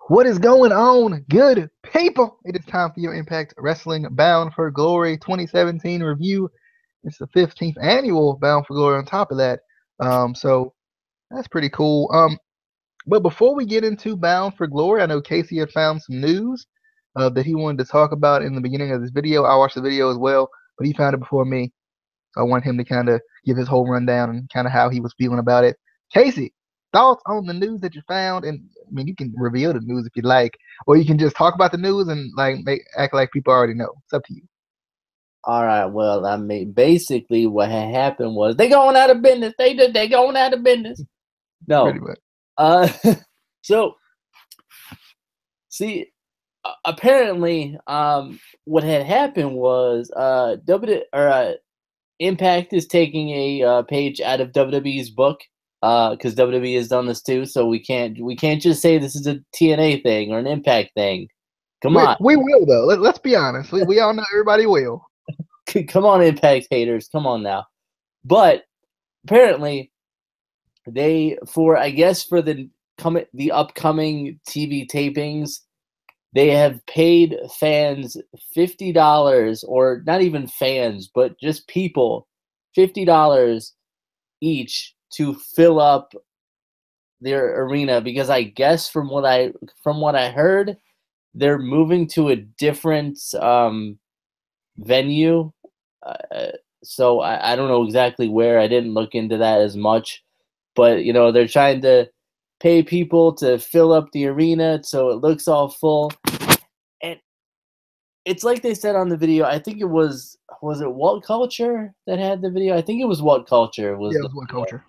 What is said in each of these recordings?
What is going on, good people? It is time for your Impact Wrestling Bound for Glory 2017 review. It's the 15th annual Bound for Glory on top of that. So that's pretty cool. But before we get into Bound for Glory, I know Casey had found some news that he wanted to talk about in the beginning of this video. I watched the video as well, but he found it before me. So I want him to kind of give his whole rundown and kind of how he was feeling about it. Casey, thoughts on the news that you found? And I mean, you can reveal the news if you like, or you can just talk about the news and like act like people already know. It's up to you. All right. Well, I mean, basically, what had happened was they going out of business. They going out of business. Pretty No. much. Uh. So, see, apparently, what had happened was Impact is taking a page out of WWE's book. Because WWE has done this too, so we can't just say this is a TNA thing or an Impact thing. Come on. We will though. Let's be honest. We all know everybody will. Come on, Impact haters. Come on now. But apparently, I guess for the upcoming TV tapings, they have paid fans $50, or not even fans, but just people $50 each to fill up their arena, because I guess from what I heard, they're moving to a different venue. So I don't know exactly where. I didn't look into that as much, but they're trying to pay people to fill up the arena so it looks all full. And it's like they said on the video. I think it was it What Culture that had the video? I think it was What Culture was. Yeah, it the was What video. Culture.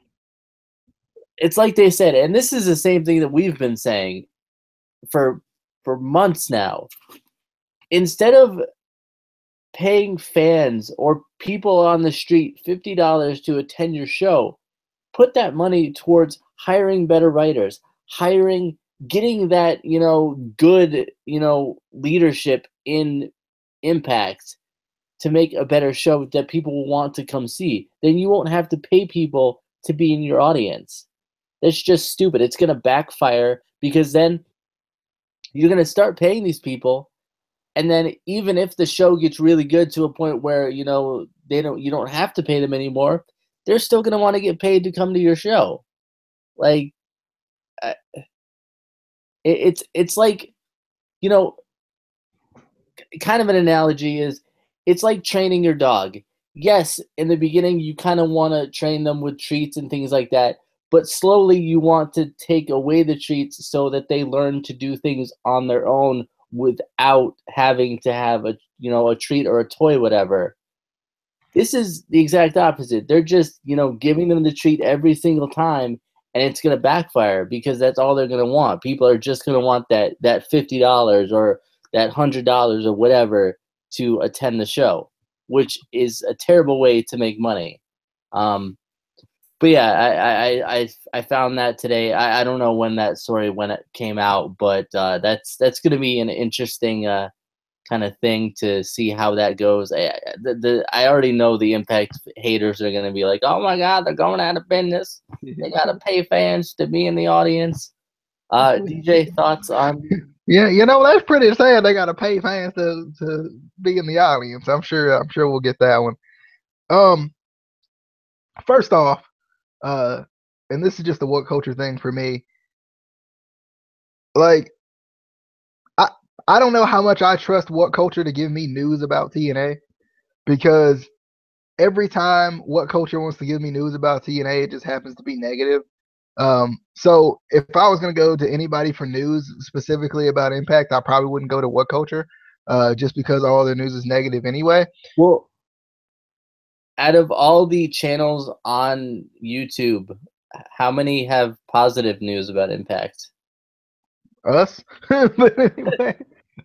It's like they said, and this is the same thing that we've been saying for months now. Instead of paying fans or people on the street $50 to attend your show, put that money towards hiring better writers, getting that, good, leadership in Impact to make a better show that people will want to come see. Then you won't have to pay people to be in your audience. That's just stupid. It's going to backfire, because then you're going to start paying these people, and then even if the show gets really good to a point where you don't have to pay them anymore, they're still going to want to get paid to come to your show. Like, it's like, kind of an analogy is, it's like training your dog. Yes, in the beginning you kind of want to train them with treats and things like that, but slowly you want to take away the treats so that they learn to do things on their own without having to have a treat or a toy, whatever. This is the exact opposite. They're just, giving them the treat every single time, and it's going to backfire, because that's all they're going to want. People are just going to want that $50 or that $100 or whatever to attend the show, which is a terrible way to make money. But yeah, I found that today. I don't know when that story came out, but that's going to be an interesting kind of thing to see how that goes. I already know the Impact haters are going to be like, "Oh my God, they're going out of business. They got to pay fans to be in the audience." DJ, thoughts on? Yeah, that's pretty sad. They got to pay fans to be in the audience. I'm sure we'll get that one. First off, and this is just a What Culture thing for me. Like, I don't know how much I trust What Culture to give me news about TNA, because every time What Culture wants to give me news about TNA, it just happens to be negative. So if I was gonna go to anybody for news specifically about Impact, I probably wouldn't go to What Culture, just because all their news is negative anyway. Well, out of all the channels on YouTube, how many have positive news about Impact? Us, but anyway,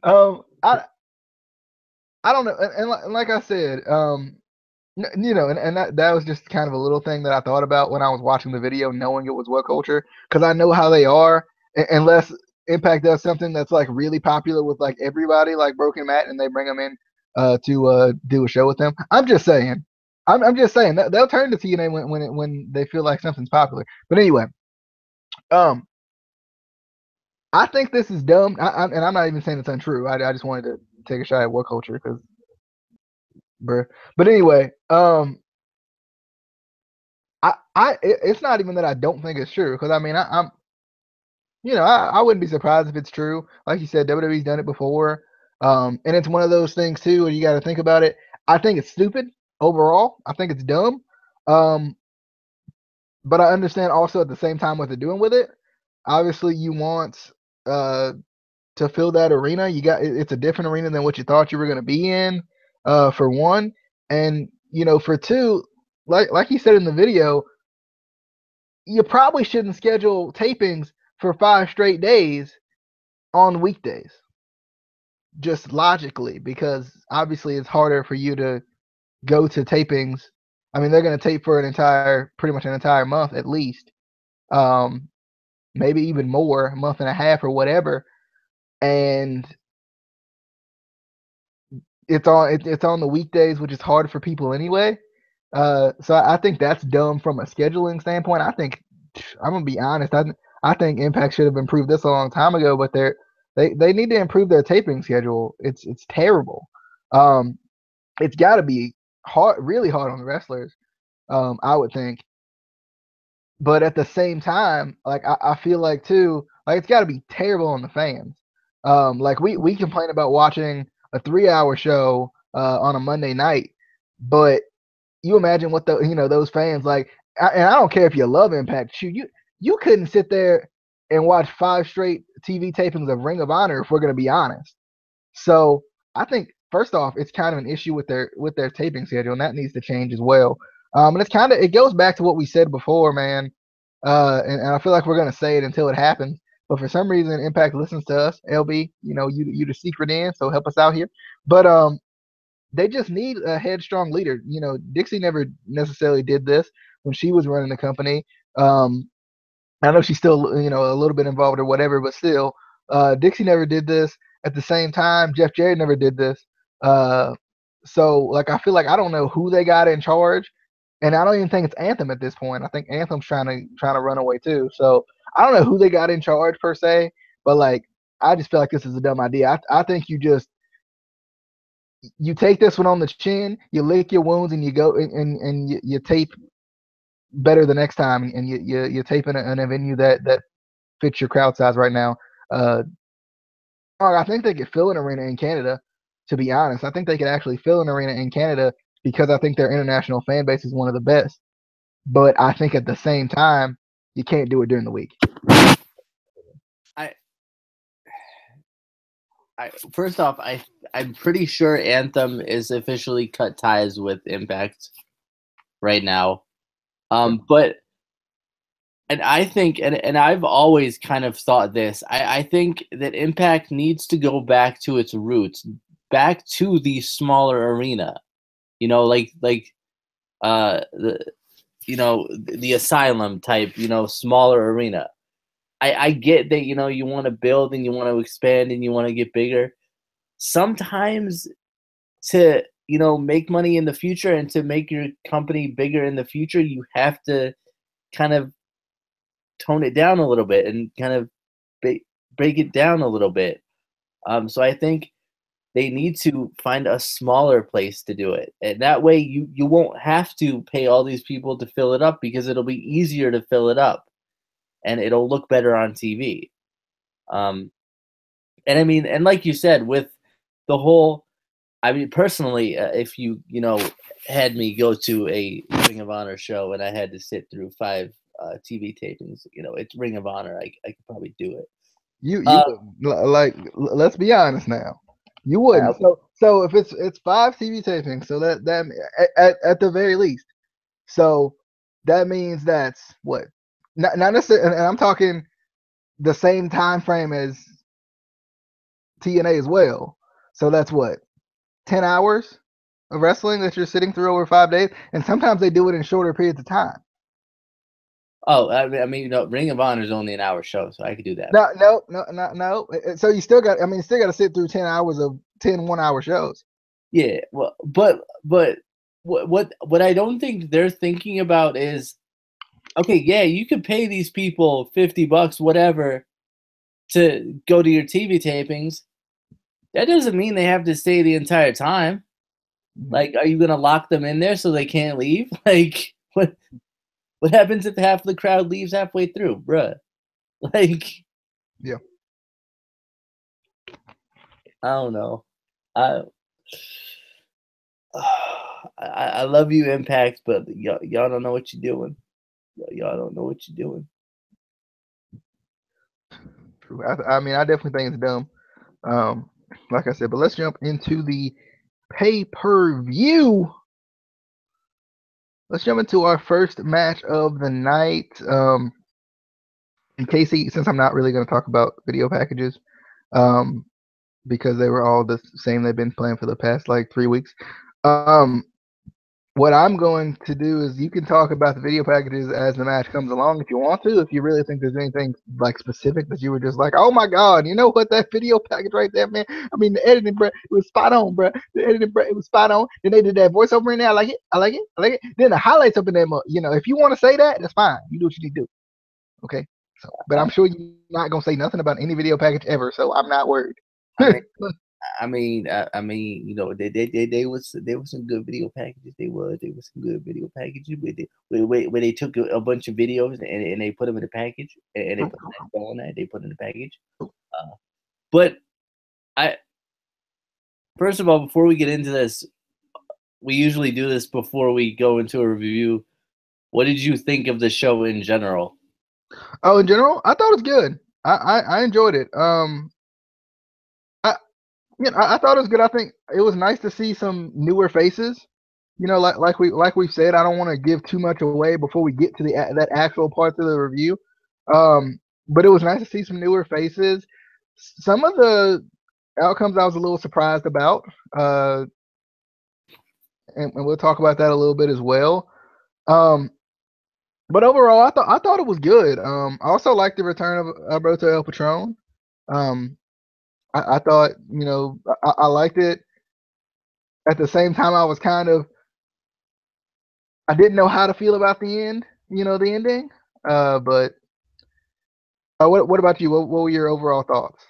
I don't know, and like I said, and that was just kind of a little thing that I thought about when I was watching the video, knowing it was What Culture, because I know how they are. Unless Impact does something that's like really popular with like everybody, like Broken Matt, and they bring them in to do a show with them. I'm just saying. I'm just saying that they'll turn to TNA when they feel like something's popular. But anyway, um, I think this is dumb, and I'm not even saying it's untrue. I just wanted to take a shot at what culture because, bruh. But anyway, it's not even that I don't think it's true because I mean I'm I wouldn't be surprised if it's true. Like you said, WWE's done it before, and it's one of those things too where you got to think about it. I think it's stupid overall. I think it's dumb, um, but I understand also at the same time what they're doing with it. Obviously, you want uh, to fill that arena. It's a different arena than what you thought you were going to be in, for one, and for two, like you said in the video, you probably shouldn't schedule tapings for 5 straight days on weekdays, just logically, because obviously it's harder for you to go to tapings. I mean, they're going to tape for pretty much an entire month at least, um, maybe even more, a month and a half or whatever, and it's on the weekdays, which is hard for people anyway. So I think that's dumb from a scheduling standpoint. I'm gonna be honest. I think Impact should have improved this a long time ago, but they need to improve their taping schedule. It's terrible. Um, it's got to be hard, really hard on the wrestlers. I would think, but at the same time, like I feel like too, like it's got to be terrible on the fans. Like we complain about watching a 3 hour show on a Monday night, but you imagine what those fans like. And I don't care if you love Impact. Shoot, you couldn't sit there and watch 5 straight TV tapings of Ring of Honor if we're gonna be honest. So I think first off, it's kind of an issue with their taping schedule, and that needs to change as well. And it goes back to what we said before, man. And I feel like we're gonna say it until it happens. But for some reason, Impact listens to us. LB, you the secret in, so help us out here. But they just need a headstrong leader. Dixie never necessarily did this when she was running the company. I know she's still, a little bit involved or whatever, but still, Dixie never did this. At the same time, Jeff Jarrett never did this. Uh, so, like, I feel like I don't know who they got in charge, and I don't even think it's Anthem at this point. I think Anthem's trying to run away too. So I don't know who they got in charge per se, but like, I just feel like this is a dumb idea. I think you take this one on the chin, you lick your wounds, and you go and you tape better the next time, and you tape in a venue that fits your crowd size right now. Uh, I think they could fill an arena in Canada. To be honest, I think they could actually fill an arena in Canada because I think their international fan base is one of the best. But I think at the same time, you can't do it during the week. I first off, I'm pretty sure Anthem is officially cut ties with Impact right now. But and I think and I've always kind of thought this. I think that Impact needs to go back to its roots, back to the smaller arena. Like the Asylum type, smaller arena. I get that, you want to build and you want to expand and you want to get bigger. Sometimes to, make money in the future and to make your company bigger in the future, you have to kind of tone it down a little bit and kind of break it down a little bit. So I think they need to find a smaller place to do it. And that way you won't have to pay all these people to fill it up because it'll be easier to fill it up and it'll look better on TV. And I mean, and like you said, with the whole, I mean, personally, if you had me go to a Ring of Honor show and I had to sit through 5 TV tapings, it's Ring of Honor. I could probably do it. You like, let's be honest now. You wouldn't. Okay. So if it's 5 TV tapings, so that at the very least, so that means that's what, not necessarily, and I'm talking the same time frame as TNA as well. So that's what, 10 hours of wrestling that you're sitting through over 5 days, and sometimes they do it in shorter periods of time. Oh, I mean, Ring of Honor is only an hour show, so I could do that. No. So you still got, you still got to sit through 10 hours of 10 1 hour shows. Yeah, well, but what I don't think they're thinking about is, okay, yeah, you could pay these people $50, whatever, to go to your TV tapings, that doesn't mean they have to stay the entire time. Like, are you gonna lock them in there so they can't leave? Like, what happens if half the crowd leaves halfway through, bruh? Like, Yeah. I don't know. I I love you, Impact, but y'all don't know what you're doing. Y'all don't know what you're doing. True. I mean, I definitely think it's dumb. Like I said, but let's jump into the pay-per-view. Let's jump into our first match of the night. And Casey, since I'm not really going to talk about video packages, because they were all the same, they've been playing for the past like 3 weeks. What I'm going to do is you can talk about the video packages as the match comes along if you want to. If you really think there's anything like specific that you were just like, oh my god, you know what, that video package right there, man. I mean, the editing, bro, it was spot on, bro. The editing, bro, it was spot on. Then they did that voiceover in there. I like it. I like it. I like it. Then the highlights up in there, you know, if you want to say that, that's fine. You do what you need to do. Okay. So, but I'm sure you're not gonna say nothing about any video package ever, so I'm not worried. I mean, you know, they was some good video packages. They was some good video packages where they took a bunch of videos and they put them in a package and they put that on that they put in the package. But first of all, before we get into this, we usually do this before we go into a review. What did you think of the show in general? Oh, in general, I thought it was good. I enjoyed it. I thought it was good. I think it was nice to see some newer faces. You know, like we've said, I don't want to give too much away before we get to that actual part of the review. But it was nice to see some newer faces. Some of the outcomes I was a little surprised about, and we'll talk about that a little bit as well. But overall, I thought it was good. I also liked the return of Alberto El Patron. I thought, you know, I liked it. At the same time, I was I didn't know how to feel about the end, you know, the ending. But what about you? What were your overall thoughts?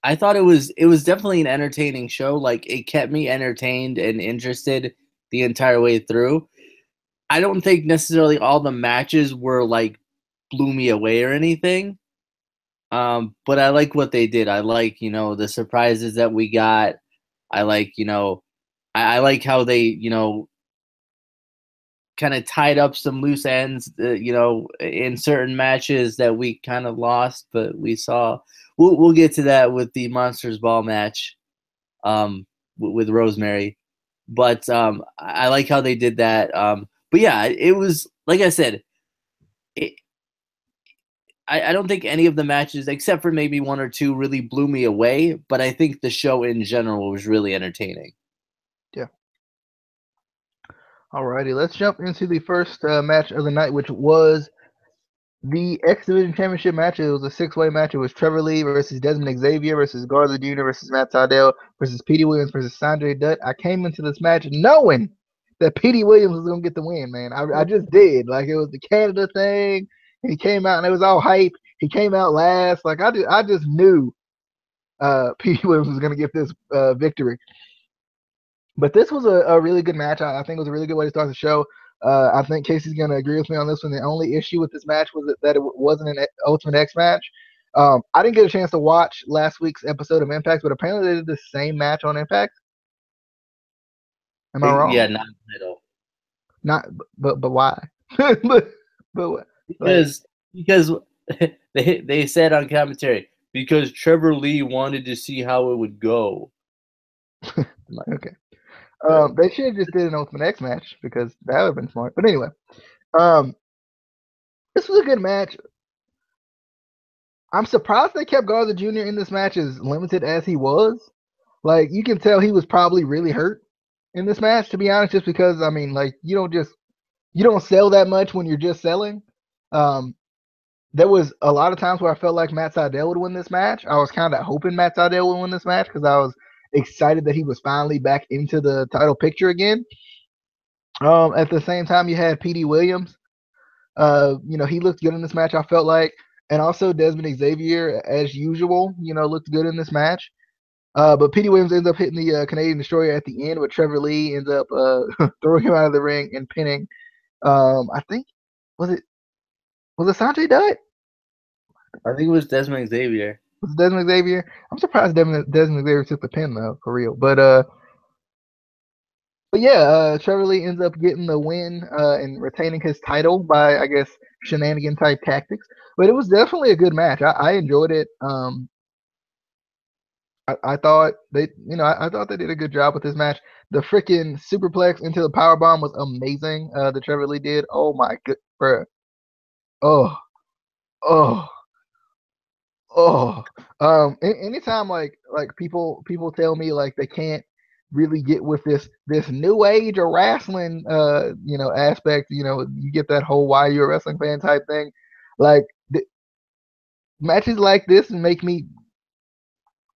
I thought it was definitely an entertaining show. Like, it kept me entertained and interested the entire way through. I don't think necessarily all the matches were like blew me away or anything. But I like what they did. I like, you know, the surprises that we got. I like, you know, I like how they, you know, kind of tied up some loose ends, you know, in certain matches that we kind of lost, but we saw. We'll get to that with the Monsters Ball match, with Rosemary. But I like how they did that. But yeah, it was, like I said, I don't think any of the matches, except for maybe one or two, really blew me away. But I think the show in general was really entertaining. Yeah. Alrighty, let's jump into the first match of the night, which was the X Division Championship match. It was a 6-way match. It was Trevor Lee versus Desmond Xavier versus Garza Jr. versus Matt Sydal versus Petey Williams versus Sanjay Dutt. I came into this match knowing that Petey Williams was going to get the win, man. I just did. Like, it was the Canada thing. And he came out and it was all hype. He came out last. Like, I just knew Petey Williams was going to get this victory. But this was a really good match. I think it was a really good way to start the show. I think Casey's going to agree with me on this one. The only issue with this match was that it wasn't an Ultimate X match. I didn't get a chance to watch last week's episode of Impact, but apparently they did the same match on Impact. Am I wrong? Yeah, not at all. Not, but why? but because they said on commentary, because Trevor Lee wanted to see how it would go. Okay. They should have just did an Ultimate X match because that would have been smart. But anyway, this was a good match. I'm surprised they kept Garza Jr. in this match as limited as he was. Like, you can tell he was probably really hurt in this match, to be honest, just because, I mean, like, you don't sell that much when you're just selling. There was a lot of times where I felt like Matt Sydal would win this match. I was kind of hoping Matt Sydal would win this match because I was excited that he was finally back into the title picture again. At the same time, you had Petey Williams, He looked good in this match, I felt like. And also Desmond Xavier, as usual, looked good in this match. But Petey Williams ends up hitting the Canadian Destroyer at the end, but Trevor Lee ends up throwing him out of the ring and pinning. I think was it Sanjay Dutt? I think it was Desmond Xavier. Was it Desmond Xavier? I'm surprised Desmond Xavier took the pin though, for real. But yeah, Trevor Lee ends up getting the win and retaining his title by, I guess, shenanigan type tactics. But it was definitely a good match. I enjoyed it. I thought I thought they did a good job with this match. The freaking superplex into the power bomb was amazing. That Trevor Lee did. Oh my good, bro. Oh, oh, oh. Anytime like people tell me like they can't really get with this new age of wrestling, aspect. You get that whole why you're a wrestling fan type thing. Like matches like this make me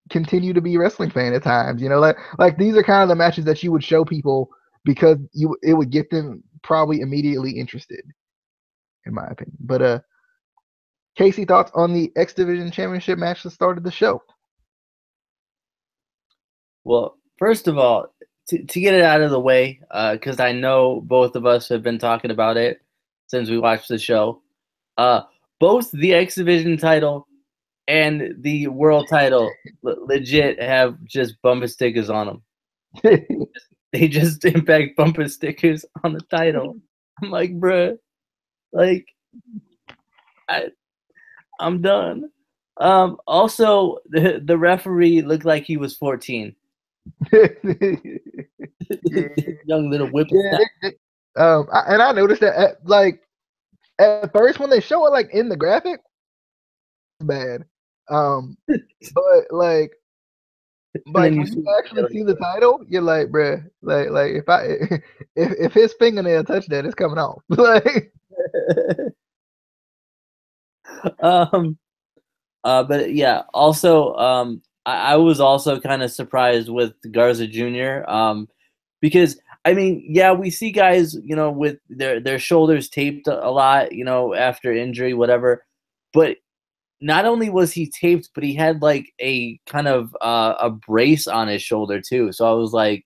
continue to be a wrestling fan at times. Like these are kind of the matches that you would show people because it would get them probably immediately interested, in my opinion. But Casey, thoughts on the X Division Championship match that started the show? Well, first of all, to get it out of the way, because I know both of us have been talking about it since we watched the show. Both the X Division title and the world title legit have just bumper stickers on them. They just impact bumper stickers on the title. I'm like, bruh, like, I'm done. Also, the referee looked like he was 14. Young little whippersnapper. And I noticed that at first when they show it like in the graphic, it's bad. But like when you actually see the title, you're like, bruh, like if his fingernail touched that, it's coming off. Like, but yeah, also, I was also kind of surprised with Garza Jr. Because I mean, yeah, we see guys, with their shoulders taped a lot, after injury, whatever. But not only was he taped, but he had like a kind of a brace on his shoulder too. So I was like,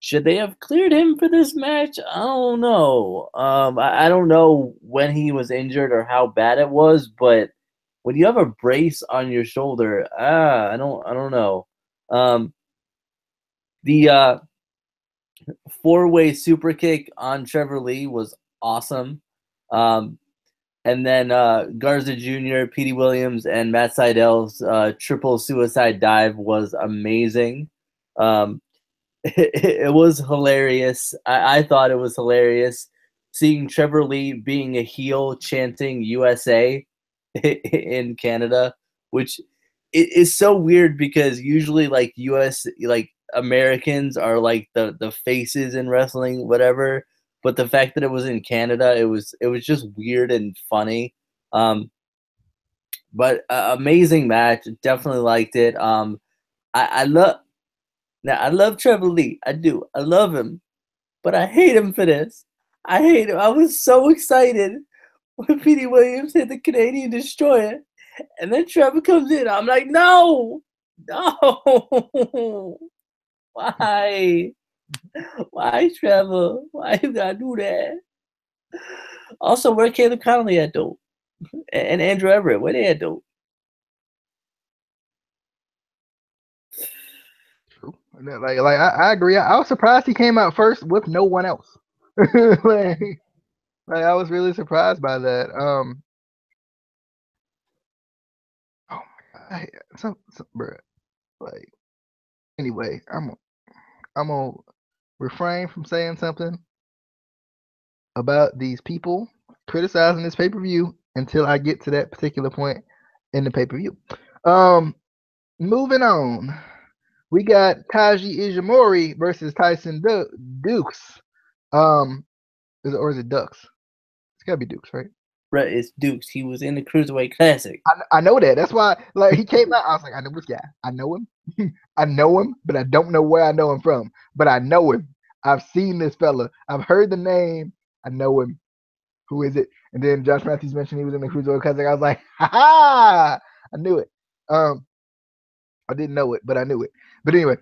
should they have cleared him for this match? I don't know. I don't know when he was injured or how bad it was, but when you have a brace on your shoulder, I don't know. The four-way super kick on Trevor Lee was awesome. And then Garza Jr., Petey Williams, and Matt Seidel's triple suicide dive was amazing. It was hilarious. I thought it was hilarious seeing Trevor Lee being a heel chanting USA in Canada, which is so weird because usually like US like Americans are like the faces in wrestling, whatever. But the fact that it was in Canada, it was just weird and funny. But amazing match. Definitely liked it. I love Trevor Lee. I do. I love him, but I hate him for this. I hate him. I was so excited when Petey Williams hit the Canadian Destroyer, and then Trevor comes in. I'm like, no, why? Why, Trevor? Why you gotta do that? Also, where Caleb Conley at though? And Andrew Everett, where they at though? true. Like I agree. I was surprised he came out first with no one else. like, I was really surprised by that. Oh my god, bro. Like, anyway, I'm gonna refrain from saying something about these people criticizing this pay per view until I get to that particular point in the pay per view. Moving on, we got Taiji Ishimori versus Tyson Dukes. Or is it Ducks? It's gotta be Dukes, right? Right, it's Dukes. He was in the Cruiserweight Classic. I know that. That's why, like, he came out. I was like, I know this guy. I know him. I know him, but I don't know where I know him from. But I know him. I've seen this fella. I've heard the name. I know him. Who is it? And then Josh Matthews mentioned he was in the Cruiserweight Classic. I was like, ha ha! I knew it. I didn't know it, but I knew it. But anyway,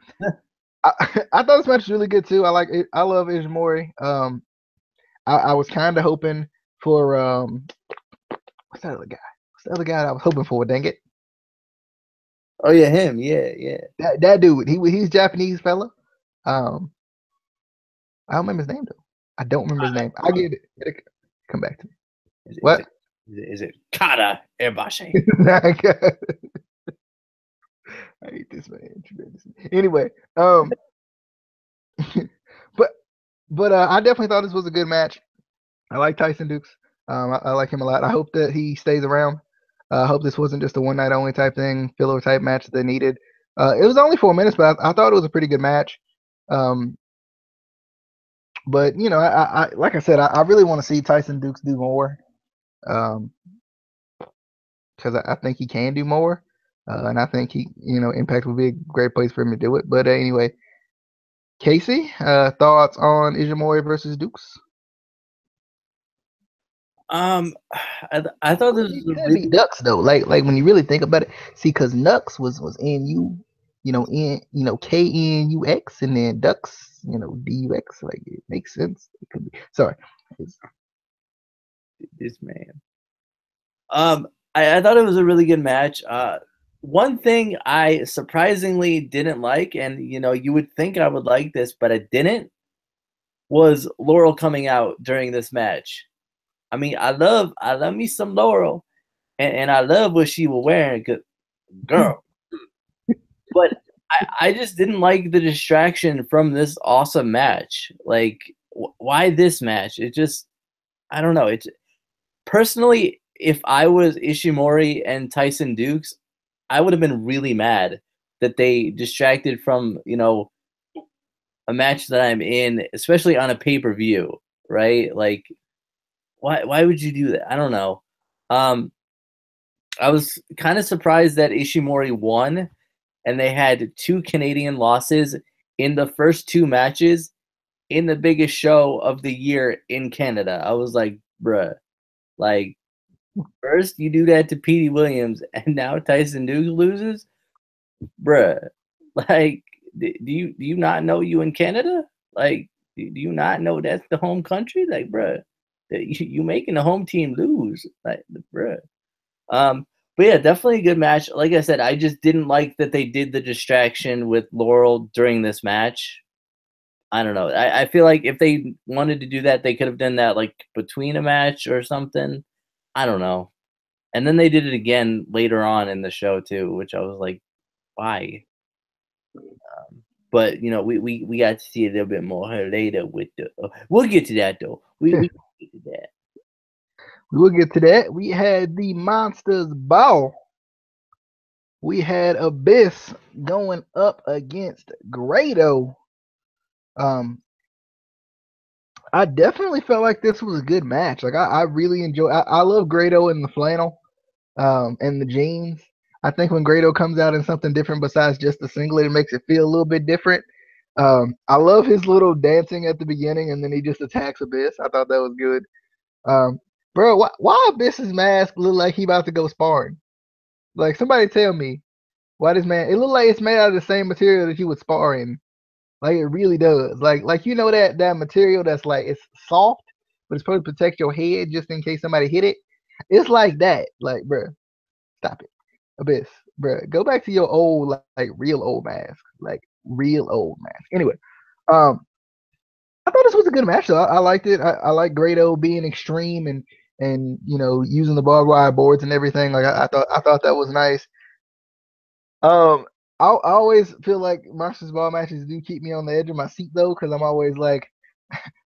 I, I thought this match was really good too. I like it. I love Ishimori. I was kind of hoping for what's that other guy? What's the other guy I was hoping for? Dang it! Oh yeah, him. Yeah, yeah. That dude. He's Japanese fella. Um, I don't remember his name though. I don't remember his name. I get it. It'll come back to me. What? Is it Kata Ebashi? I hate this man. Anyway, but I definitely thought this was a good match. I like Tyson Dukes. I like him a lot. I hope that he stays around. I hope this wasn't just a one night only type thing, filler type match that they needed. It was only 4 minutes, but I thought it was a pretty good match. But you know, I like I said, I really want to see Tyson Dukes do more, because I think he can do more, and I think Impact would be a great place for him to do it. But anyway, Casey, thoughts on Ishimori versus Dukes? I thought this was It could really be Nux though. Like when you really think about it, see, because Nux was KNUX, and then Dux, DUX. Like it makes sense. It could be. Sorry. this man. I thought it was a really good match. One thing I surprisingly didn't like, and you would think I would like this, but I didn't, was Laurel coming out during this match. I mean, I love me some Laurel, and I love what she was wearing, girl. But I just didn't like the distraction from this awesome match. Like, why this match? It just, I don't know. It's personally, if I was Ishimori and Tyson Dukes, I would have been really mad that they distracted from a match that I'm in, especially on a pay-per-view, right? Like, why would you do that? I don't know. I was kind of surprised that Ishimori won, and they had 2 Canadian losses in the first 2 matches in the biggest show of the year in Canada. I was like, bruh, like, first you do that to Petey Williams, and now Tyson Dukes loses, bruh. Like, do you not know you in Canada? Like, do you not know that's the home country? Like, bruh, you making the home team lose, like, bruh. But yeah, definitely a good match. Like I said, I just didn't like that they did the distraction with Laurel during this match. I don't know. I feel like if they wanted to do that, they could have done that like between a match or something. I don't know. And then they did it again later on in the show too, which I was like, why? But we got to see a little bit more later with the. We'll get to that though. We get to that. We'll get to that. We had the Monsters Ball. We had Abyss going up against Grado. I definitely felt like this was a good match. Like I really enjoy. I love Grado in the flannel, and the jeans. I think when Grado comes out in something different besides just the singlet, it makes it feel a little bit different. I love his little dancing at the beginning, and then he just attacks Abyss. I thought that was good. Bro, why Abyss's mask look like he about to go sparring? Like somebody tell me why this man? It look like it's made out of the same material that you would spar in. Like it really does. Like that material that's like it's soft, but it's supposed to protect your head just in case somebody hit it. It's like that. Like, bro, stop it. Abyss, bro, go back to your old like real old mask, like real old mask. Anyway, I thought this was a good match though. I liked it. I like Grado being extreme and using the barbed wire boards and everything. Like I thought that was nice. I always feel like Monsters Ball matches do keep me on the edge of my seat though, because I'm always like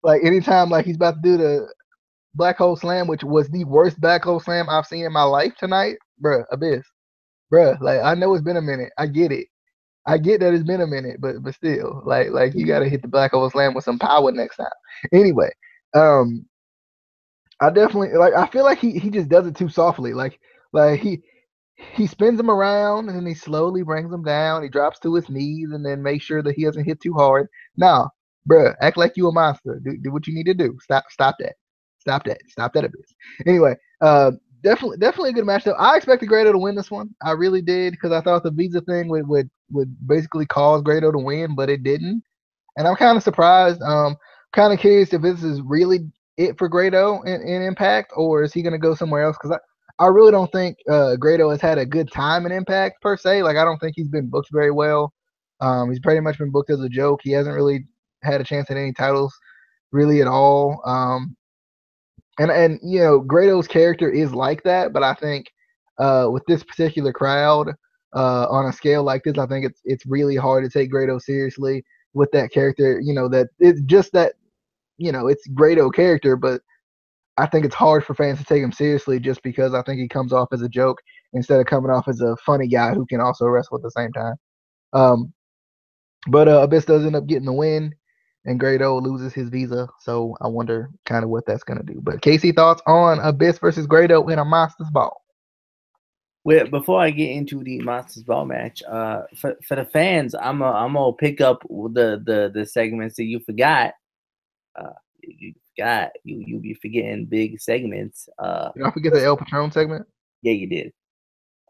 anytime like he's about to do the black hole slam, which was the worst black hole slam I've seen in my life tonight, bruh, Abyss, bruh. Like I know it's been a minute. I get it. I get that it's been a minute, but still, like you gotta hit the black hole slam with some power next time. Anyway, I definitely like. I feel like he just does it too softly. Like he spins him around and then he slowly brings him down. He drops to his knees and then makes sure that he doesn't hit too hard. Nah, bruh, act like you a monster. Do what you need to do. Stop that. Stop that Abyss. Anyway, definitely a good match though. I expected Grado to win this one. I really did because I thought the visa thing would basically cause Grado to win, but it didn't. And I'm kind of surprised. Kind of curious if this is really it for Grado in Impact, or is he going to go somewhere else? Because I really don't think Grado has had a good time in Impact per se. Like I don't think he's been booked very well. He's pretty much been booked as a joke. He hasn't really had a chance at any titles really at all. And you know, Grado's character is like that, but I think with this particular crowd, on a scale like this, I think it's really hard to take Grado seriously with that character. You know, that it's just that, you know, it's Grado character, but I think it's hard for fans to take him seriously just because I think he comes off as a joke instead of coming off as a funny guy who can also wrestle at the same time. Um, but Abyss does end up getting the win, and Grado loses his visa. So I wonder kind of what that's gonna do. But Casey, thoughts on Abyss versus Grado in a Monsters Ball? Well, before I get into the Monsters Ball match, for the fans, I'm gonna pick up the segments that you forgot. You forgot you be forgetting big segments. Did I forget the El Patron segment? Yeah, you did.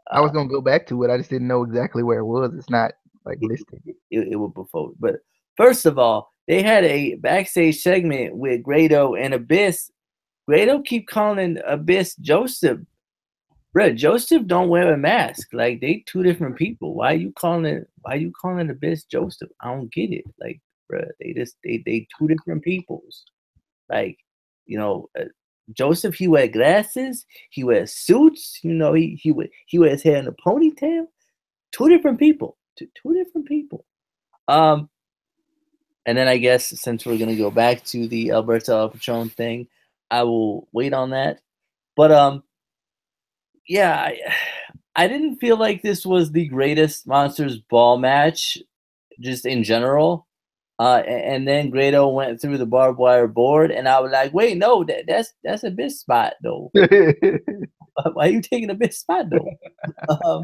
I was gonna go back to it. I just didn't know exactly where it was. It's not like listed. It was before, but first of all, they had a backstage segment with Grado and Abyss. Grado keep calling Abyss Joseph. Bruh, Joseph don't wear a mask. Like they two different people. Why you calling Abyss Joseph? I don't get it. Like, bruh, they two different peoples. Like, you know, Joseph, he wear glasses, he wears suits, you know, he wears hair in a ponytail. Two different people. Two different people. And then I guess since we're gonna go back to the Alberto El Patron thing, I will wait on that. But yeah, I didn't feel like this was the greatest Monsters Ball match, just in general. And then Grado went through the barbed wire board, and I was like, wait, no, that's a big spot though. Why are you taking a big spot though?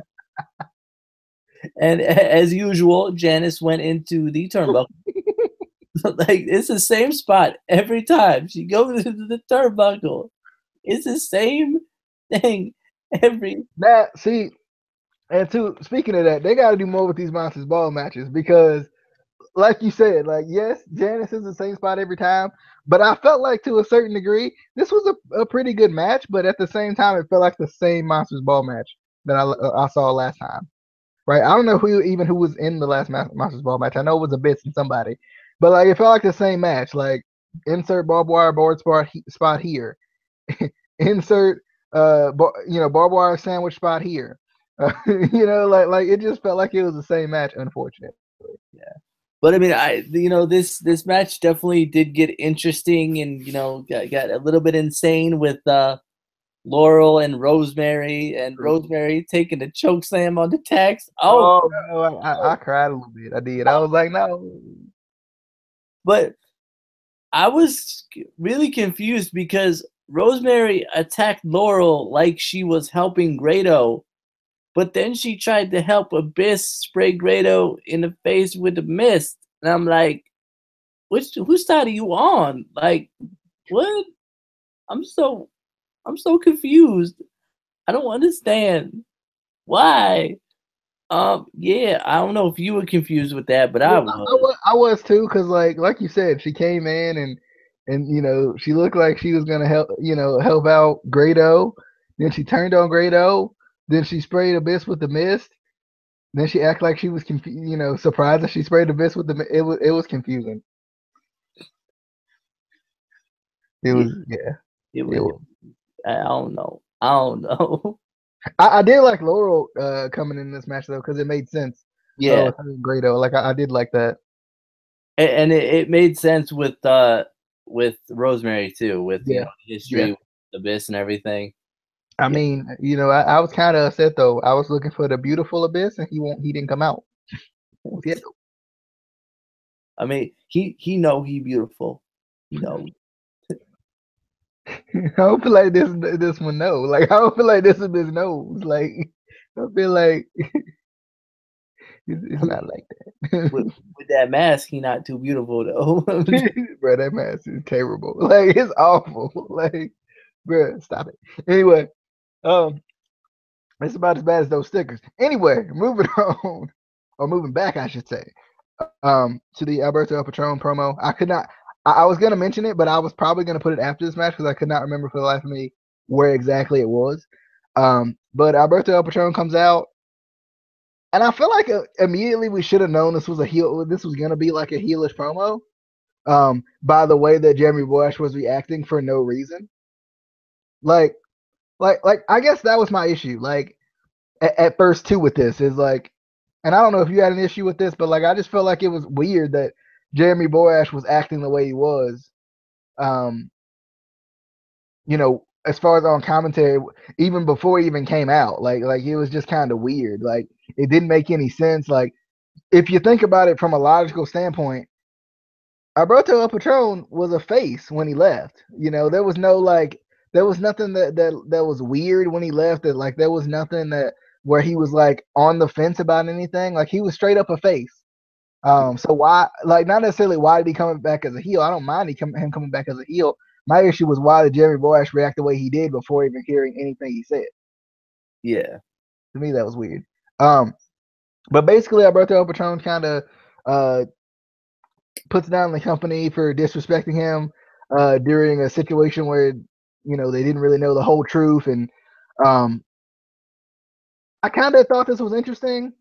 And as usual, Janice went into the turnbuckle. Like it's the same spot every time she goes into the turnbuckle. It's the same thing every. That see, and speaking of that, they got to do more with these Monsters Ball matches because, like you said, like yes, Janice is the same spot every time, but I felt like to a certain degree this was a pretty good match, but at the same time it felt like the same Monsters Ball match that I saw last time. Right? I don't know who was in the last Monsters Ball match. I know it was Abyss and somebody, but like it felt like the same match. Like insert barbed wire board spot here, insert barbed wire sandwich spot here. Like it just felt like it was the same match. Unfortunately. Yeah. But I mean, this match definitely did get interesting, and got a little bit insane with Laurel and Rosemary, and Rosemary taking the choke slam on the tax. Oh no, I cried a little bit. I did. I was like, no. But I was really confused because Rosemary attacked Laurel like she was helping Grado, but then she tried to help Abyss spray Grado in the face with the mist. And I'm like, whose side are you on? Like, what? I'm so confused. I don't understand why. Yeah, I don't know if you were confused with that, but I was. I was too, because like you said, she came in and she looked like she was gonna help out Grado. Then she turned on Grado. Then she sprayed Abyss with the mist. Then she acted like she was surprised that she sprayed Abyss with the. It was confusing. It was. It was. I don't know. I did like Laurel coming in this match though, because it made sense. Yeah, Grado. Like I did like that, and it made sense with Rosemary too, with history, with Abyss and everything. I mean, I was kind of upset though. I was looking for the beautiful Abyss, and he didn't come out. I mean, he know he beautiful. You know. I don't feel like this one no. Like I don't feel like this is his nose. Like I feel like It's not like that. With that mask, he not too beautiful though. Bro, that mask is terrible. Like it's awful. Like, bro, stop it. Anyway, um, it's about as bad as those stickers. Anyway, moving on, or moving back, I should say, to the Alberto El Patron promo. I could not. I was gonna mention it, but I was probably gonna put it after this match because I could not remember for the life of me where exactly it was. But Alberto El Patron comes out, and I feel like immediately we should have known this was a heel. This was gonna be like a heelish promo. By the way that Jeremy Borash was reacting for no reason. Like, like I guess that was my issue. Like at first too with this is like, and I don't know if you had an issue with this, but like I just felt like it was weird that Jeremy Borash was acting the way he was. Um, as far as on commentary, even before he even came out, like it was just kind of weird. Like it didn't make any sense. Like if you think about it from a logical standpoint, Alberto El Patron was a face when he left. There was no there was nothing that was weird when he left. That like there was nothing that where he was like on the fence about anything. Like he was straight up a face. So why, like, not necessarily why did he come back as a heel? I don't mind him coming back as a heel. My issue was why did Jeremy Borash react the way he did before even hearing anything he said? Yeah. To me, that was weird. But basically, Alberto El Patron kind of puts down the company for disrespecting him during a situation where they didn't really know the whole truth, and I kind of thought this was interesting.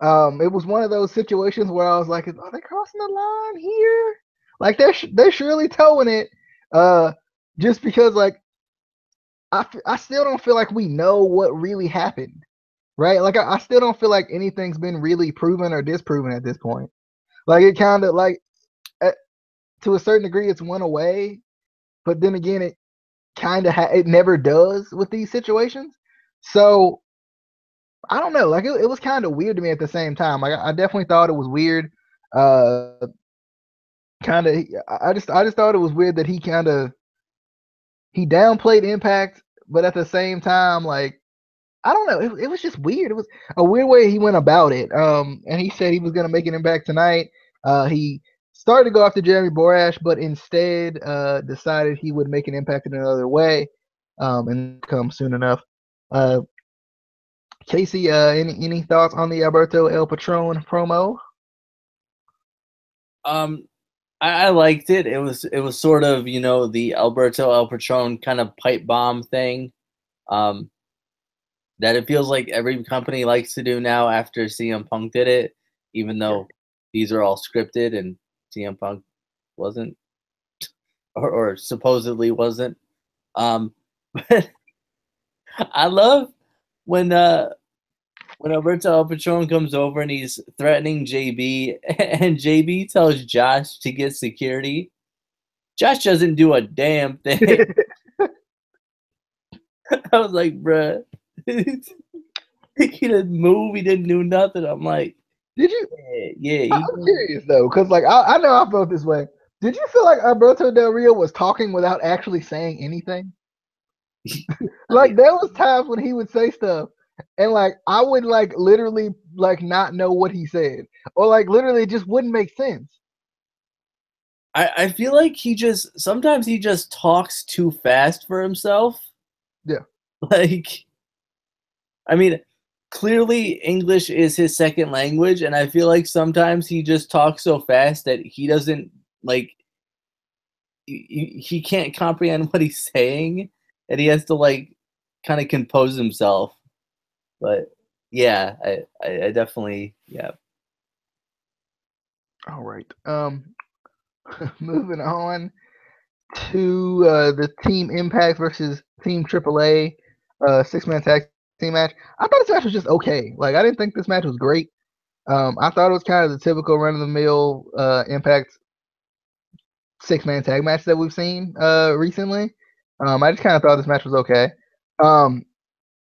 It was one of those situations where I was like, "Are they crossing the line here? Like they're surely towing it." Just because like I still don't feel like we know what really happened, right? Like I still don't feel like anything's been really proven or disproven at this point. Like it kind of like to a certain degree it's went away, but then again it kind of it never does with these situations. So I don't know. Like it was kind of weird to me at the same time. Like I definitely thought it was weird. Uh, kind of. I just thought it was weird that he downplayed Impact, but at the same time, like I don't know. It was just weird. It was a weird way he went about it. And he said he was gonna make an impact tonight. He started to go after Jeremy Borash, but instead decided he would make an impact in another way. And come soon enough. Casey, any thoughts on the Alberto El Patron promo? I liked it. It was sort of the Alberto El Patron kind of pipe bomb thing. That it feels like every company likes to do now after CM Punk did it, even though these are all scripted and CM Punk wasn't, or supposedly wasn't. But I love when Alberto El Patron comes over and he's threatening JB, and JB tells Josh to get security. Josh doesn't do a damn thing. I was like, bruh. He didn't move. He didn't do nothing. I'm like, Did you? yeah. I'm curious though, because like I know I felt this way. Did you feel like Alberto Del Rio was talking without actually saying anything? Like there was times when he would say stuff, and like I would like literally like not know what he said, or like literally it just wouldn't make sense. I feel like sometimes he just talks too fast for himself. Yeah. Like, I mean, clearly English is his second language, and I feel like sometimes he just talks so fast that he doesn't like he can't comprehend what he's saying, and he has to like kind of compose himself. But yeah, I definitely All right. Moving on to the Team Impact versus Team AAA 6-man tag team match. I thought this match was just okay. Like I didn't think this match was great. I thought it was kind of the typical run of the mill Impact 6-man tag match that we've seen recently. I just kind of thought this match was okay.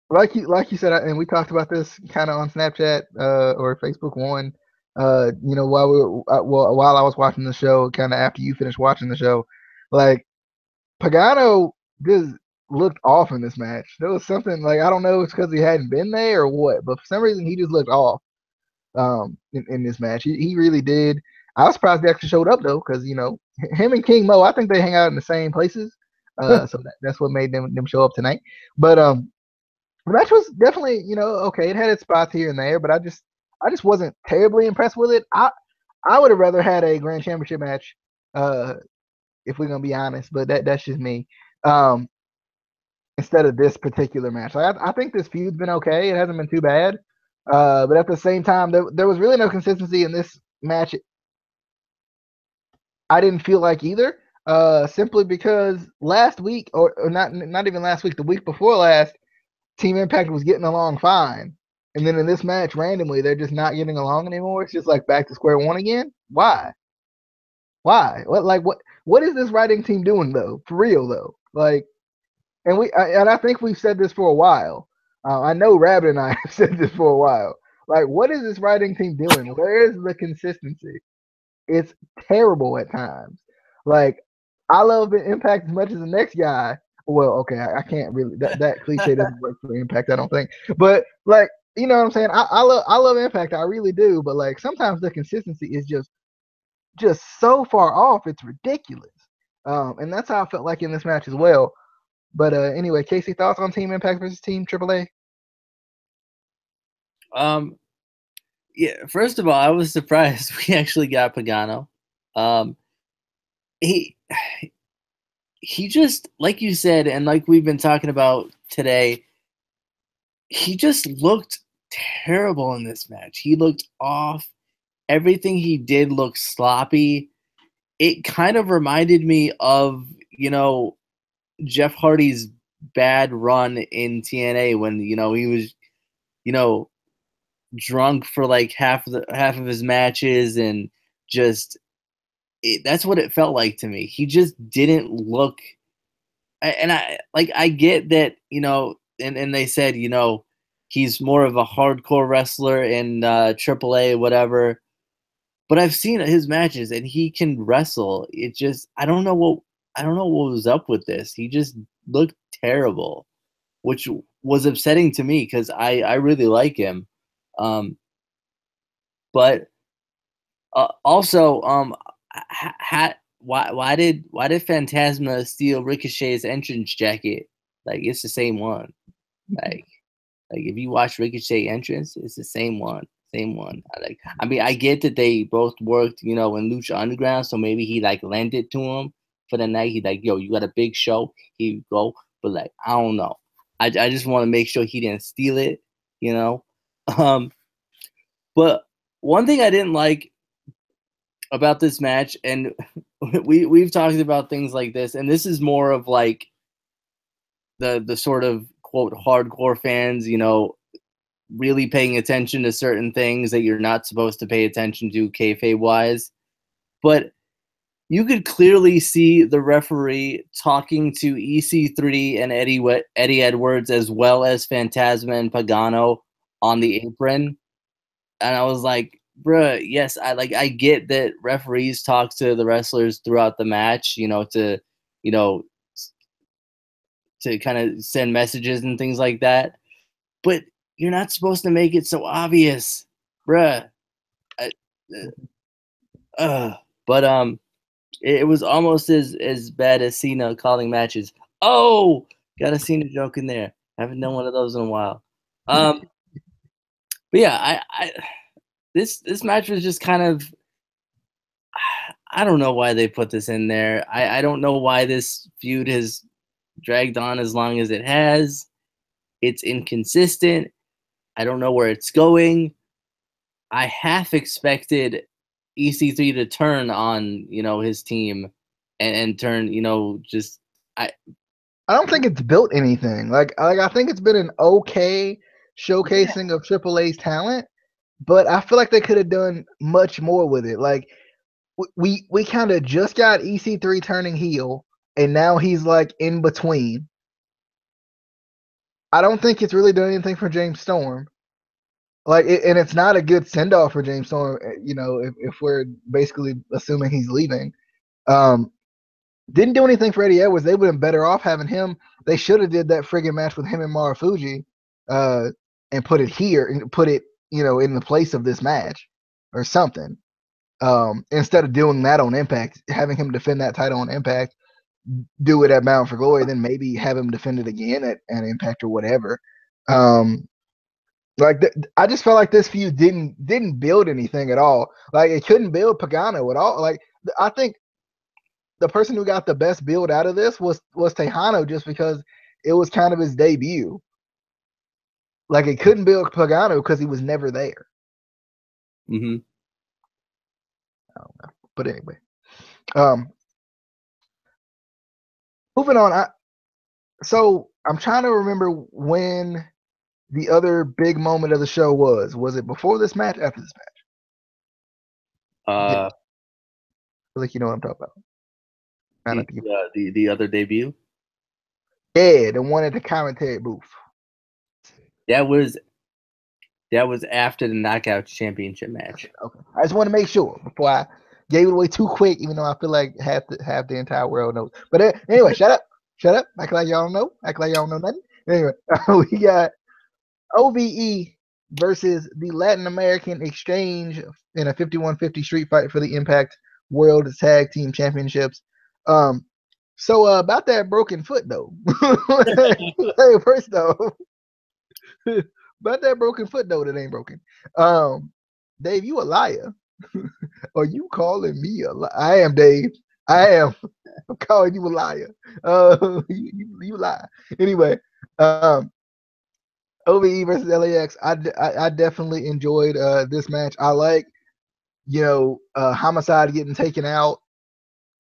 Like you said, and we talked about this kind of on Snapchat or Facebook One. While I was watching the show, kind of after you finished watching the show, like Pagano just looked off in this match. There was something like I don't know, it's because he hadn't been there or what, but for some reason he just looked off. in this match. He really did. I was surprised he actually showed up though, because him and King Mo, I think they hang out in the same places. So that's what made them show up tonight. But the match was definitely okay. It had its spots here and there, but I just wasn't terribly impressed with it. I would have rather had a grand championship match, if we're gonna be honest. But that's just me. Um, Instead of this particular match, like I think this feud's been okay. It hasn't been too bad. But at the same time, there was really no consistency in this match. I didn't feel like either. Simply because last week, or not even last week, the week before last, Team Impact was getting along fine. And then in this match, randomly, they're just not getting along anymore. It's just like back to square one again. Why? Why? What is this writing team doing though? For real though. Like, and I think we've said this for a while. I know Rabbit and I have said this for a while. Like, what is this writing team doing? Where is the consistency? It's terrible at times. Like, I love Impact as much as the next guy. Well, okay, I can't really that cliche doesn't work for Impact, I don't think. But like, you know what I'm saying? I love Impact, I really do. But like, sometimes the consistency is just so far off, it's ridiculous. And that's how I felt like in this match as well. But anyway, Casey, thoughts on Team Impact versus Team AAA? Yeah, first of all, I was surprised we actually got Pagano. He he just, like you said, and like we've been talking about today, he just looked terrible in this match. He looked off. Everything he did looked sloppy. It kind of reminded me of, Jeff Hardy's bad run in TNA when, he was, drunk for like half of his matches, and just that's what it felt like to me. He just didn't look, and I get that, and they said, he's more of a hardcore wrestler in AAA, whatever. But I've seen his matches and he can wrestle. It just, I don't know what was up with this. He just looked terrible, which was upsetting to me because I really like him. Um, but also, why did Phantasma steal Ricochet's entrance jacket? Like, it's the same one. Like if you watch Ricochet entrance, it's the same one. Same one. I mean, I get that they both worked, in Lucha Underground, so maybe he like lent it to him for the night. He's like, yo, you got a big show, here you go. But like, I don't know. I just want to make sure he didn't steal it, you know. Um, but one thing I didn't like about this match, and we've talked about things like this, and this is more of like the sort of quote hardcore fans, really paying attention to certain things that you're not supposed to pay attention to kayfabe wise. But you could clearly see the referee talking to EC3 and Eddie Edwards, as well as Phantasma and Pagano, on the apron. And I was like, bruh, yes, I get that referees talk to the wrestlers throughout the match, you know, to kind of send messages and things like that. But you're not supposed to make it so obvious, bruh. I, but it was almost as bad as Cena calling matches. Oh, got a Cena joke in there. Haven't done one of those in a while. But yeah, this match was just kind of, I don't know why they put this in there. I don't know why this feud has dragged on as long as it has. It's inconsistent. I don't know where it's going. I half expected EC3 to turn on, his team and turn, just I don't think it's built anything. Like I think it's been an okay showcasing of AAA's talent, but I feel like they could have done much more with it. Like we kind of just got EC3 turning heel, and now he's like in between. I don't think it's really done anything for James Storm. And it's not a good send off for James Storm. If we're basically assuming he's leaving. Didn't do anything for Eddie Edwards. They would have been better off having him. They should have did that friggin' match with him and Marufuji, and put it here and put it in the place of this match or something. Instead of doing that on Impact, having him defend that title on Impact, do it at Bound for Glory, then maybe have him defend it again at Impact or whatever. I just felt like this feud didn't build anything at all. Like it couldn't build Pagano at all. Like I think the person who got the best build out of this was Tejano, just because it was kind of his debut. Like it couldn't build Pagano because he was never there. Mm-hmm. I don't know, but anyway, moving on. So I'm trying to remember when the other big moment of the show was. Was it before this match? After this match? I feel like you know what I'm talking about. The other debut. Yeah, the one at the commentary booth. That was after the Knockout Championship match. Okay, I just want to make sure before I gave it away too quick, even though I feel like half the entire world knows. But anyway, shut up. Act like y'all don't know. Act like y'all don't know nothing. Anyway, we got OVE versus the Latin American Exchange in a 51-50 street fight for the Impact World Tag Team Championships. So about that broken foot though. Hey, first though, about that broken foot though that ain't broken. Dave, you a liar? Are you calling me a liar? I am, Dave. I am. I'm calling you a liar. You lie. Anyway, OVE versus LAX. I definitely enjoyed this match. I like, Homicide getting taken out.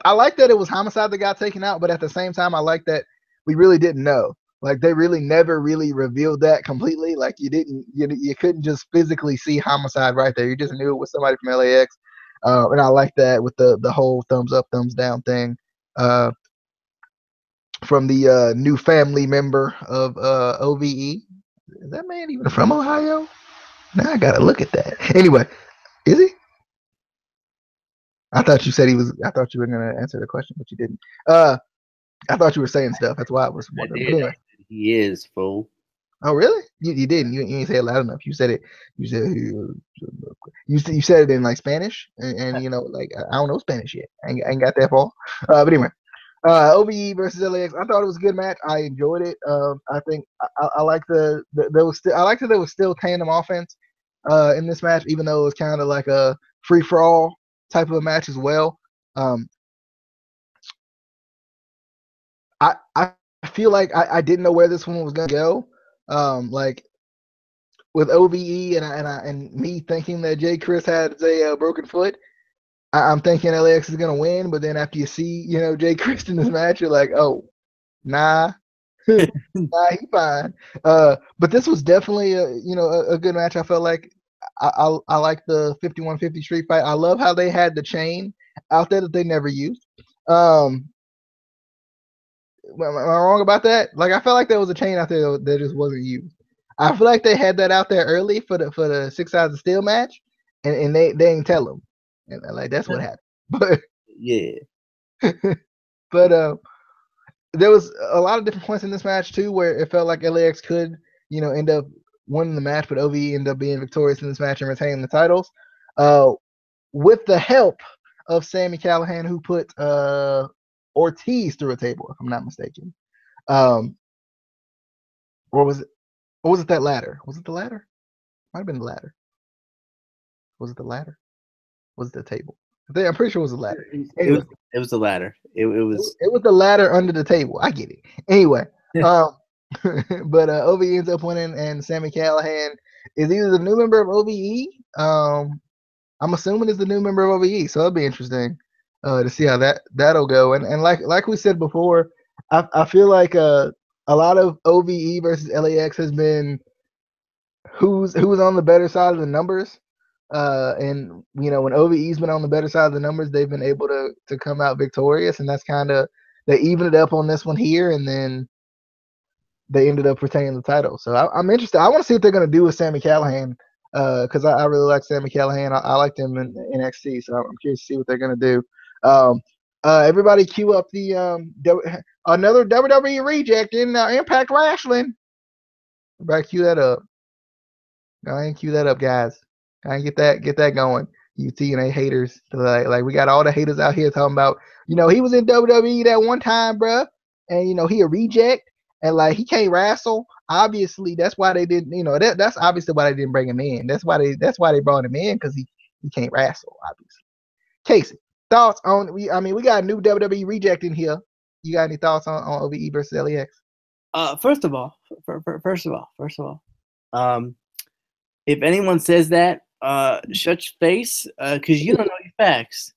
I like that it was Homicide that got taken out, but at the same time, I like that we really didn't know. Like they really never really revealed that completely. Like you couldn't just physically see Homicide right there. You just knew it was somebody from LAX. And I like that with the whole thumbs up, thumbs down thing from the new family member of OVE. Is that man even from Ohio? Now I gotta look at that. Anyway, is he? I thought you said he was. I thought you were gonna answer the question, but you didn't. I thought you were saying stuff. That's why I was wondering. But anyway, he is, fool. Oh really? You didn't. You didn't say it loud enough. You said it. You said it in like Spanish, and like I don't know Spanish yet. I ain't got that far. But anyway, OVE versus LAX. I thought it was a good match. I enjoyed it. I think I like I like that there was still tandem offense in this match, even though it was kind of like a free for all type of a match as well. I feel like I didn't know where this one was gonna go. Like with OVE and me thinking that Jay Chris had a broken foot, I'm thinking LAX is gonna win. But then after you see Jay Chris in this match, you're like, oh, nah, nah, he fine. But this was definitely a good match. I felt like I like the 51-50 street fight. I love how they had the chain out there that they never used. Am I wrong about that? Like I felt like there was a chain out there that just wasn't used. I feel like they had that out there early for the 6 sides of steel match, and they didn't tell them, and like that's what happened. But yeah, but there was a lot of different points in this match too where it felt like LAX could end up winning the match, but OVE ended up being victorious in this match and retaining the titles. With the help of Sami Callihan, who put Ortiz through a table, if I'm not mistaken. Or was it? Or was it that ladder? Was it the ladder? Might have been the ladder. Was it the ladder? Was it the table? I'm pretty sure it was the ladder. Anyway, it was the ladder. It was the ladder under the table. I get it. Anyway, but OVE ends up winning, and Sami Callihan is either the new member of OVE. I'm assuming is the new member of OVE, so it'll be interesting to see how that'll go. And like we said before, I feel like a lot of OVE versus LAX has been who's on the better side of the numbers. And when OVE's been on the better side of the numbers, they've been able to come out victorious, and that's kind of they evened it up on this one here, and then they ended up retaining the title. So I'm interested. I want to see what they're gonna do with Sami Callihan, because I really like Sami Callihan. I liked him in NXT, so I'm curious to see what they're gonna do. Everybody cue up the another WWE reject in Impact Wrestling. Everybody cue that up. Go ahead and cue that up, guys. Go ahead and get that going. You TNA haters, like we got all the haters out here talking about, he was in WWE that one time, bruh, and he a reject, and like he can't wrestle. Obviously, that's why they didn't. That's obviously why they didn't bring him in. That's why they brought him in, because he can't wrestle. Obviously, Casey, thoughts on we got a new WWE reject in here. You got any thoughts on OVE versus LAX? First of all, um, if anyone says that, shut your face, because you don't know your facts.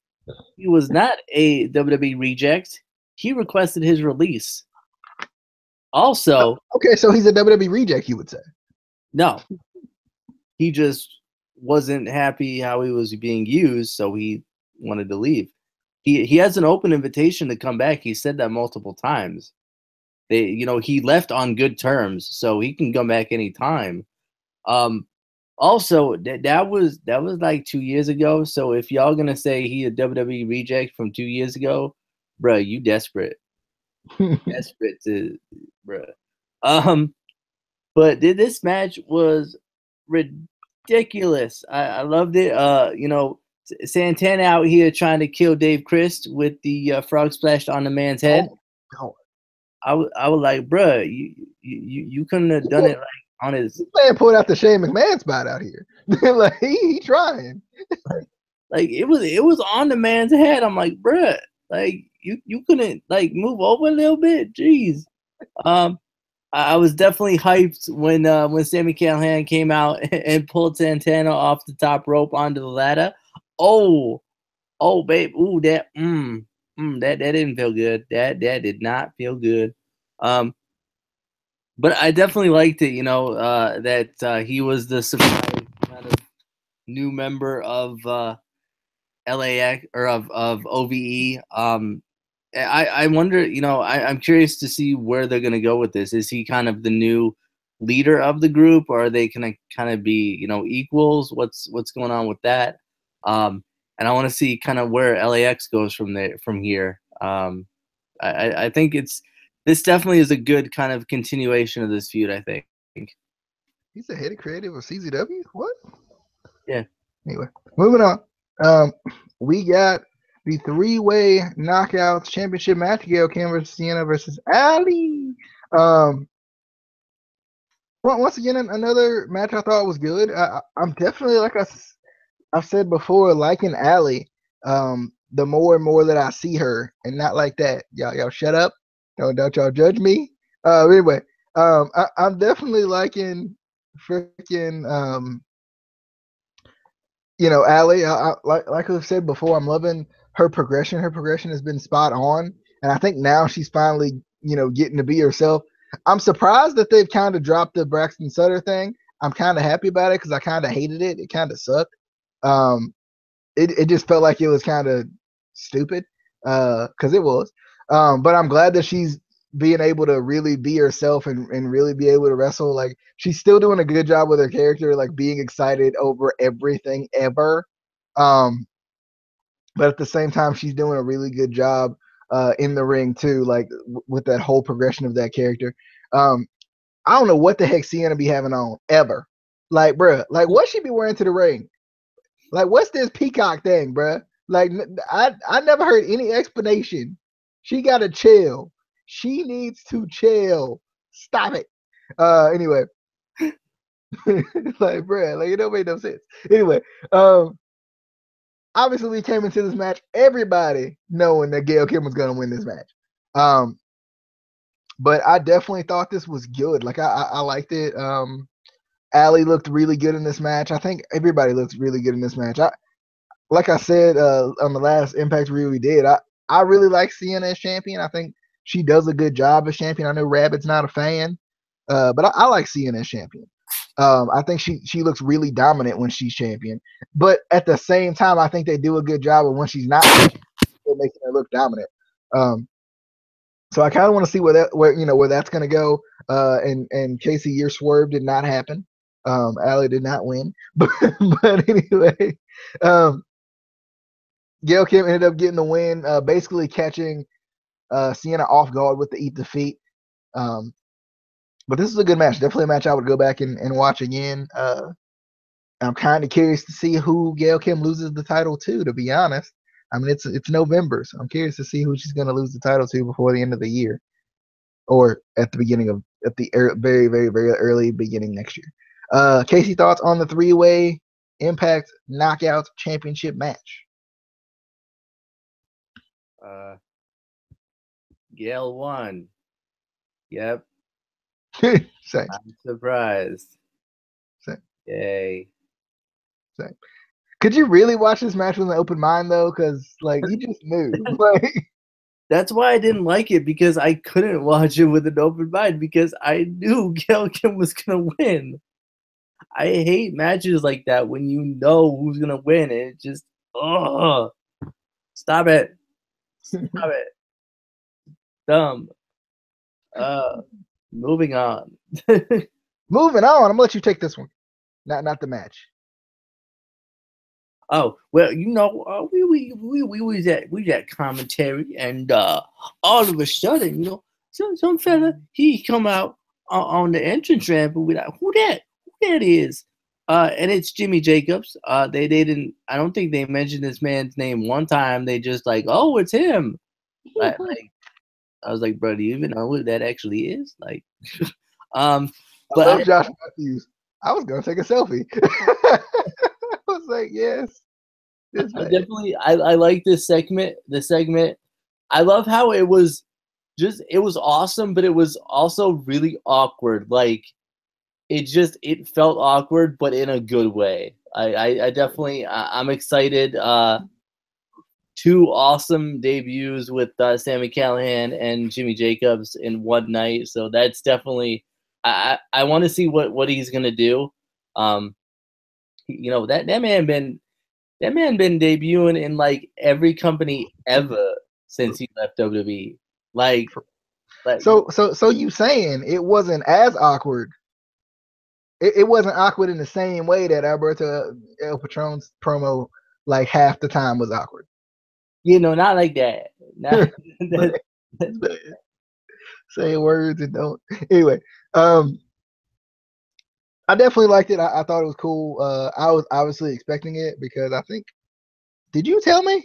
He was not a WWE reject. He requested his release. Also, okay, so he's a WWE reject, you would say? No, he just wasn't happy how he was being used, so he wanted to leave. He has an open invitation to come back. He said that multiple times. He left on good terms, so he can come back anytime. Also, that was like 2 years ago. So if y'all gonna say he a WWE reject from 2 years ago, bruh, you desperate, desperate to, bruh. But this match was ridiculous. I loved it. Santana out here trying to kill Dave Christ with the frog splash on the man's head. Oh, I was like, bruh, you couldn't have done it like on his. This man pulled out the Shane McMahon spot out here. Like he trying. Like it was on the man's head. I'm like, bruh, like you couldn't like move over a little bit. Jeez. I was definitely hyped when Sami Callihan came out and pulled Santana off the top rope onto the ladder. Oh, babe, ooh, that didn't feel good. That did not feel good. But I definitely liked it. That he was the surprise kind of new member of LAX or of OVE. I wonder, I'm curious to see where they're going to go with this. Is he kind of the new leader of the group, or are they going to kind of be, equals? What's going on with that? And I want to see kind of where LAX goes from here. I think this definitely is a good kind of continuation of this feud, I think. He's the head of creative of CZW? What? Yeah. Anyway, moving on. We got the three-way knockouts championship match: Gail Kim versus Sienna versus Ali. Once again, another match I thought was good. I'm definitely, like I've said before, liking Ali. The more and more that I see her, and not like that. Y'all shut up. Don't y'all judge me. Anyway, I'm definitely liking freaking Ali. Like I've said before, I'm loving her progression. Her progression has been spot on, and I think now she's finally getting to be herself. I'm surprised that they've kind of dropped the Braxton Sutter thing. I'm kind of happy about it because I kind of hated it. It kind of sucked. It just felt like it was kind of stupid because it was. But I'm glad that she's being able to really be herself and really be able to wrestle. Like she's still doing a good job with her character, like being excited over everything ever. But at the same time, she's doing a really good job in the ring too, like with that whole progression of that character. I don't know what the heck Sienna be having on ever. Like, bruh, like what she be wearing to the ring? Like, what's this peacock thing, bruh? Like, I never heard any explanation. She gotta chill. She needs to chill. Stop it. Anyway, like, bruh, like it don't make no sense. Anyway, obviously we came into this match everybody knowing that Gail Kim was gonna win this match. But I definitely thought this was good. Like, I liked it. Ali looked really good in this match. I think everybody looks really good in this match. Like I said on the last Impact review we did, I really like Sienna as champion. I think she does a good job as champion. I know Rabbit's not a fan, but I like Sienna as champion. I think she looks really dominant when she's champion. But at the same time, I think they do a good job of when she's not making her look dominant. So I kind of want to see where that's going to go. And Casey, your swerve did not happen. Ali did not win, but anyway, Gail Kim ended up getting the win, basically catching Sienna off guard with the eat defeat. But this is a good match. Definitely a match I would go back and watch again. I'm kind of curious to see who Gail Kim loses the title to. To be honest, I mean it's November, so I'm curious to see who she's going to lose the title to before the end of the year, or at the beginning of at the very very early beginning next year. Casey, thoughts on the 3-way Impact Knockout Championship match? Gail won. Yep. Same. I'm surprised. Same. Yay. Same. Could you really watch this match with an open mind though? Because like you just knew. Like That's why I didn't like it, because I couldn't watch it with an open mind, because I knew Gail Kim was gonna win. I hate matches like that when you know who's gonna win, and it just stop it. Stop it. Dumb. Moving on. moving on. I'm gonna let you take this one. Not the match. Oh well, we was at commentary, and all of a sudden, some fella he come out on the entrance ramp, and we like, who that is? And it's Jimmy Jacobs. They didn't. I don't think they mentioned this man's name one time. They just like, oh, it's him. Like I was like, bro, do you even know who that actually is? Like, but I love Josh Matthews. I was gonna take a selfie. I was like, yes. I like this segment. The segment, I love how it was awesome, but it was also really awkward. Like it felt awkward, but in a good way. I definitely, I'm excited. Two awesome debuts with Sami Callihan and Jimmy Jacobs in one night. So that's definitely, I want to see what he's gonna do. That man been debuting in like every company ever since he left WWE. So you saying it wasn't as awkward? It wasn't awkward in the same way that Alberto El Patron's promo like half the time was awkward. Not like that. Say words and don't. Anyway, I definitely liked it. I thought it was cool. I was obviously expecting it because I think. Did you tell me?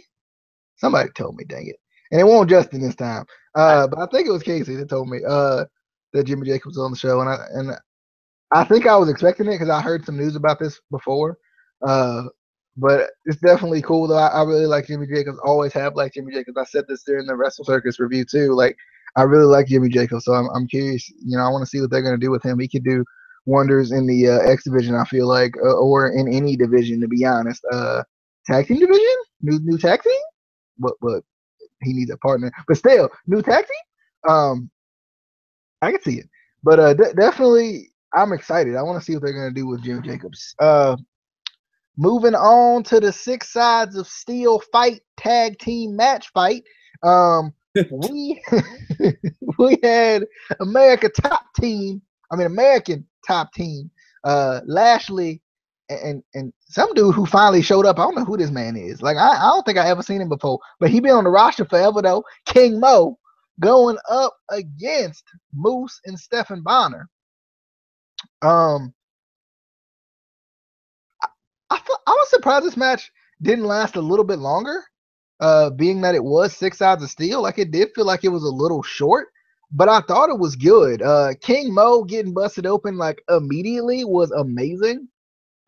Somebody told me. Dang it! And it won't Justin this time. But I think it was Casey that told me that Jimmy Jacobs was on the show, and I think I was expecting it because I heard some news about this before. But it's definitely cool though. I really like Jimmy Jacobs. Always have liked Jimmy Jacobs. I said this during the Wrestle Circus review too. Like I really like Jimmy Jacobs, so I'm curious. I want to see what they're gonna do with him. He could do wonders in the X division. I feel like, or in any division, to be honest. Tag team division, new tag team. But he needs a partner. But still, new tag team. I can see it. But definitely, I'm excited. I want to see what they're gonna do with Jimmy Jacobs. Moving on to the 6 Sides of Steel fight tag team match fight. We we had American top team, Lashley and some dude who finally showed up. I don't know who this man is. Like I don't think I ever seen him before, but he been on the roster forever though. King Mo going up against Moose and Stephen Bonner. I was surprised this match didn't last a little bit longer, being that it was 6 Sides of Steel. Like it did feel like it was a little short, but I thought it was good. King Mo getting busted open like immediately was amazing.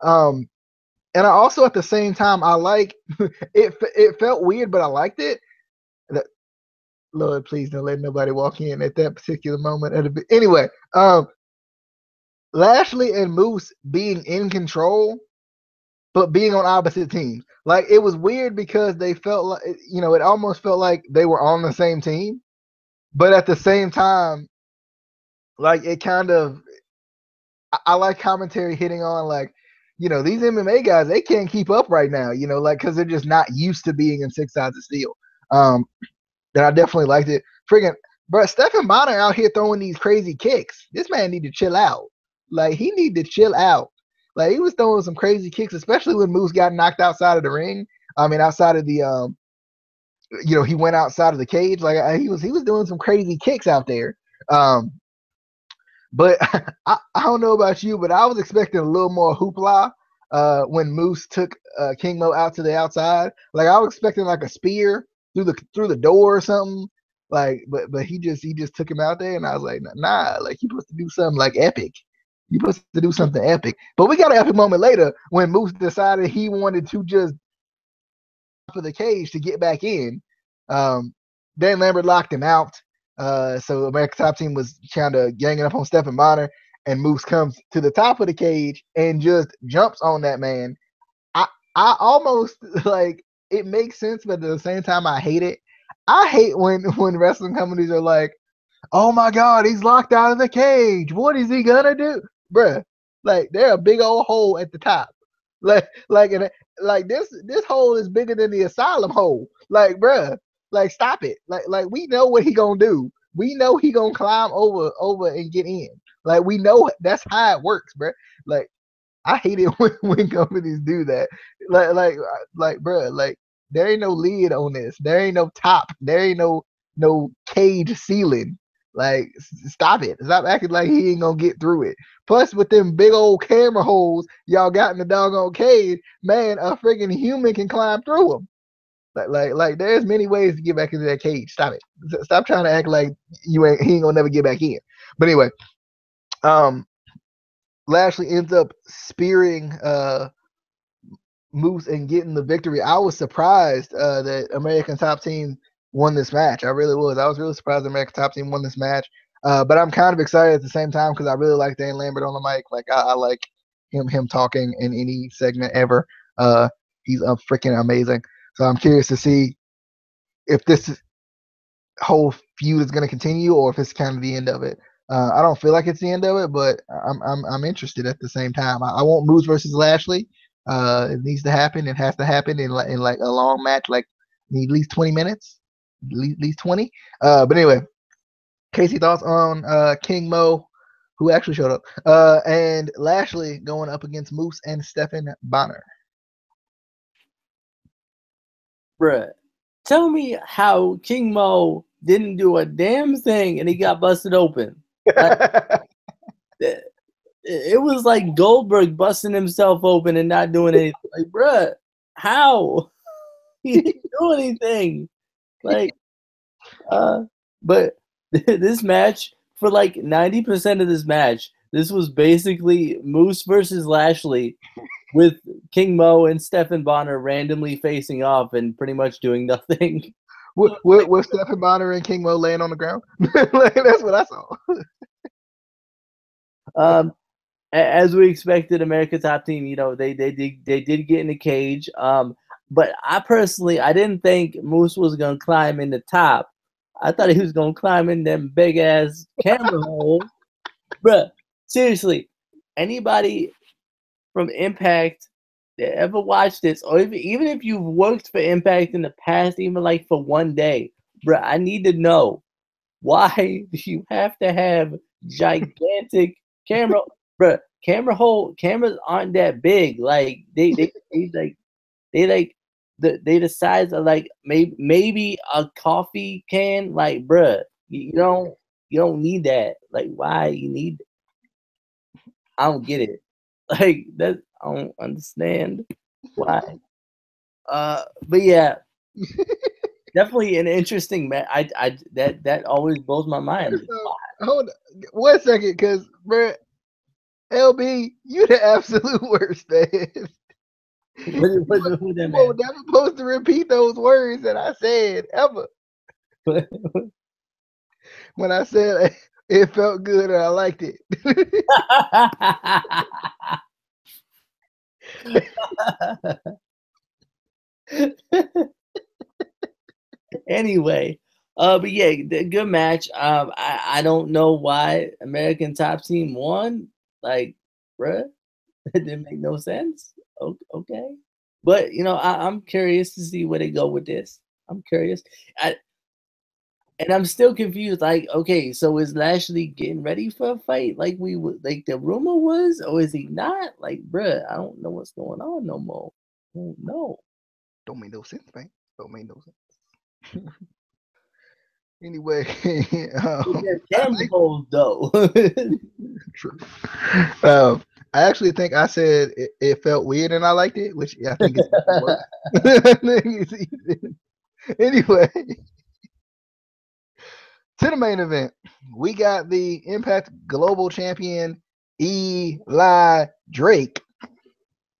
And I also at the same time I like it. It felt weird, but I liked it. Lord, please don't let nobody walk in at that particular moment. Anyway, Lashley and Moose being in control but being on opposite teams. Like it was weird because they felt like it almost felt like they were on the same team, but at the same time, like it kind of I like commentary hitting on like, these MMA guys, they can't keep up right now, like because they're just not used to being in 6 Sides of Steel. Then I definitely liked it. Friggin' but Stephen Bonner out here throwing these crazy kicks. This man need to chill out. Like he need to chill out. Like he was throwing some crazy kicks, especially when Moose got knocked outside of the ring. I mean, outside of the he went outside of the cage. Like he was doing some crazy kicks out there. But I don't know about you, but I was expecting a little more hoopla. when Moose took King Mo out to the outside. Like I was expecting like a spear through the door or something. Like, but he just took him out there, and I was like, nah, like you supposed to do something like epic. You supposed to do something epic. But we got an epic moment later when Moose decided he wanted to just for the cage to get back in. Dan Lambert locked him out. So American Top Team was kind of ganging up on Stephen Bonner, and Moose comes to the top of the cage and just jumps on that man. I almost like it makes sense, but at the same time, I hate it. I hate when wrestling companies are like, "Oh my God, he's locked out of the cage. What is he gonna do, bruh?" Like there's a big old hole at the top. Like and like this hole is bigger than the asylum hole. Like bruh, like stop it. Like we know what he gonna do. We know he gonna climb over and get in. Like we know that's how it works, bruh. Like I hate it when companies do that. Bro, like there ain't no lid on this. There ain't no top. There ain't no cage ceiling. Like stop it. Stop acting like he ain't gonna get through it. Plus, with them big old camera holes y'all got in the doggone cage, man, a freaking human can climb through them. Like there's many ways to get back into that cage. Stop it. Stop trying to act like he ain't gonna never get back in. But anyway, um, Lashley ends up spearing Moose and getting the victory. I was surprised that American Top Team won this match. I really was. I was really surprised the American Top Team won this match. But I'm kind of excited at the same time because I really like Dan Lambert on the mic. Like I like him talking in any segment ever. He's freaking amazing. So I'm curious to see if this whole feud is going to continue or if it's kind of the end of it. I don't feel like it's the end of it, but I'm interested at the same time. I want Moose versus Lashley. It needs to happen. It has to happen in like a long match, like need at least 20 minutes, at least 20. But anyway, Casey, thoughts on King Mo, who actually showed up, and Lashley going up against Moose and Stephen Bonner. Bruh, tell me how King Mo didn't do a damn thing and he got busted open. Like, it was like Goldberg busting himself open and not doing anything. Like, bruh, how? He didn't do anything. Like, but this match, for like 90% of this match, this was basically Moose versus Lashley with King Mo and Stephen Bonner randomly facing off and pretty much doing nothing. With Stephen Bonner and King Mo laying on the ground. That's what I saw. As we expected, America's Top Team, you know, they did get in the cage. But I didn't think Moose was gonna climb in the top. I thought he was gonna climb in them big ass camera holes. Bruh, seriously, anybody from Impact that ever watched this, or even if you've worked for Impact in the past, even like for one day, bruh, I need to know why do you have to have gigantic camera, bruh? Cameras aren't that big. Like they the size of like maybe a coffee can. Like, bruh, you don't need that. Like, why you need? I don't get it. Like that, I don't understand why. But yeah, definitely an interesting man. That always blows my mind. Hold on 1 second, because bro, LB, you the absolute worst, man. You were never supposed to repeat those words that I said ever. When I said it felt good and I liked it. Anyway, but yeah, good match. I don't know why American Top Team won. Like, bruh, it didn't make no sense. Okay, but you know, I'm curious to see where they go with this. I'm curious, and I'm still confused. Like, okay, so is Lashley getting ready for a fight? Like we would, like the rumor was, or is he not? Like, bruh, I don't know what's going on no more. I don't know. Don't make no sense, man. Don't make no sense. Anyway, camera holes though. True. I actually think I said it felt weird and I liked it, which I think is even worse. I think anyway, to the main event, we got the Impact Global Champion Eli Drake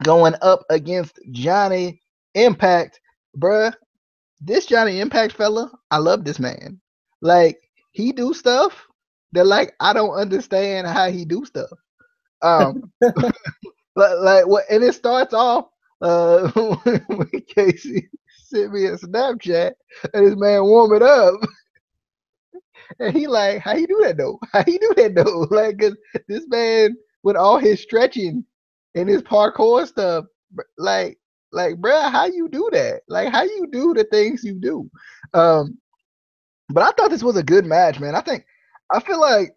going up against Johnny Impact. Bruh, this Johnny Impact fella, I love this man. Like, he do stuff that, like, I don't understand how he do stuff. Um, like what, and it starts off when Casey sent me a Snapchat and this man warming up, and he like, how you do that though? How you do that though? Like, cause this man with all his stretching and his parkour stuff, like, bruh, how you do that? Like, how you do the things you do? Um, but I thought this was a good match, man. I feel like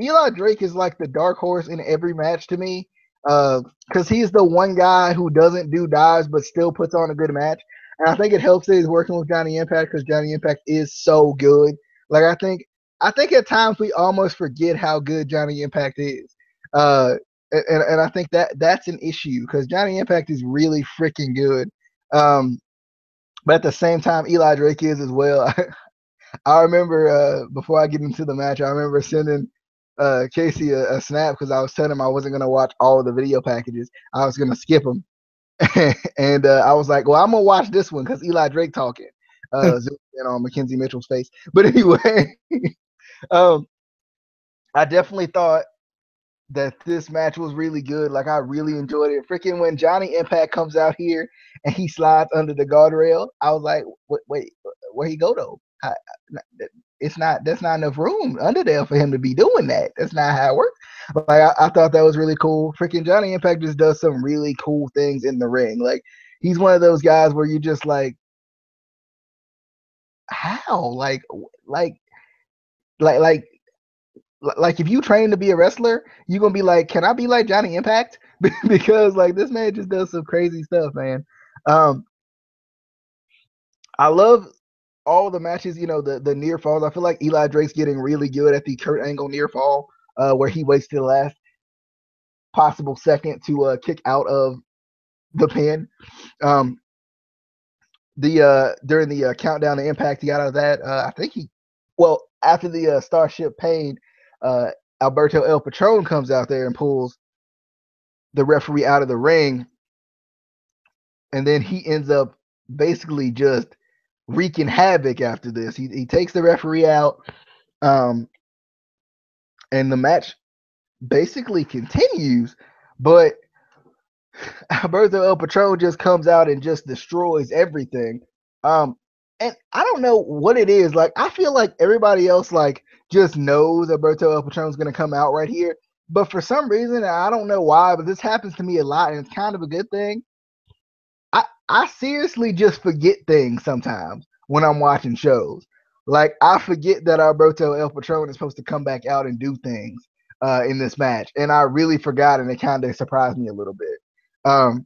Eli Drake is like the dark horse in every match to me, because he's the one guy who doesn't do dives but still puts on a good match. And I think it helps that he's working with Johnny Impact because Johnny Impact is so good. Like I think at times we almost forget how good Johnny Impact is. Uh, and I think that's an issue because Johnny Impact is really freaking good. Um, but at the same time, Eli Drake is as well. I remember before I get into the match, I remember sending Casey a snap because I was telling him I wasn't gonna watch all of the video packages. I was gonna skip them, and I was like, "Well, I'm gonna watch this one because Eli Drake talking." Zoom in on Mackenzie Mitchell's face, but anyway, um, I definitely thought that this match was really good. Like I really enjoyed it. Freaking when Johnny Impact comes out here and he slides under the guardrail, I was like, wait, where he go though? It's not. That's not enough room under there for him to be doing that. That's not how it works. Like I thought that was really cool. Freaking Johnny Impact just does some really cool things in the ring. Like he's one of those guys where you just like, how? Like like like like if you train to be a wrestler, you're gonna be like, can I be like Johnny Impact? Because like this man just does some crazy stuff, man. Um, I love all the matches, the near falls. I feel like Eli Drake's getting really good at the Kurt Angle near fall, where he waits to the last possible second to kick out of the pin. Um, the during the countdown to Impact, he got out of that. I think after the Starship Pain, uh, Alberto El Patron comes out there and pulls the referee out of the ring, and then he ends up basically just wreaking havoc after this. He takes the referee out, um, and the match basically continues, but Alberto El Patron just comes out and just destroys everything. Um, and I don't know what it is. Like I feel like everybody else like just knows Alberto El Patron's gonna come out right here. But for some reason, I don't know why, but this happens to me a lot, and it's kind of a good thing. I seriously just forget things sometimes when I'm watching shows. Like I forget that Alberto El Patron is supposed to come back out and do things in this match, and I really forgot, and it kind of surprised me a little bit. Um,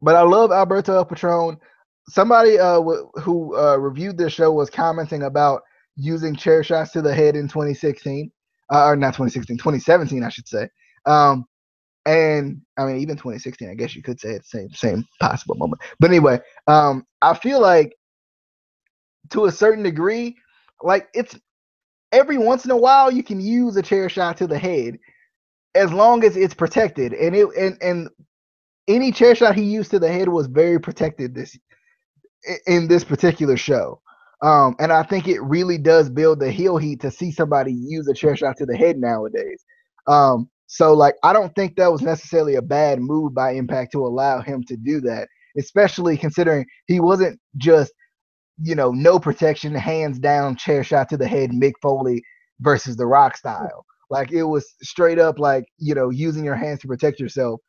but I love Alberto El Patron. Somebody who reviewed this show was commenting about using chair shots to the head in 2016, or not 2016, 2017, I should say. And I mean, even 2016, I guess you could say it's the same possible moment. But anyway, I feel like to a certain degree, like it's every once in a while you can use a chair shot to the head as long as it's protected. And any chair shot he used to the head was very protected in this particular show. And I think it really does build the heel heat to see somebody use a chair shot to the head nowadays. So like I don't think that was necessarily a bad move by Impact to allow him to do that, especially considering he wasn't just no protection, hands down chair shot to the head, Mick Foley versus The Rock style. Like it was straight up like using your hands to protect yourself,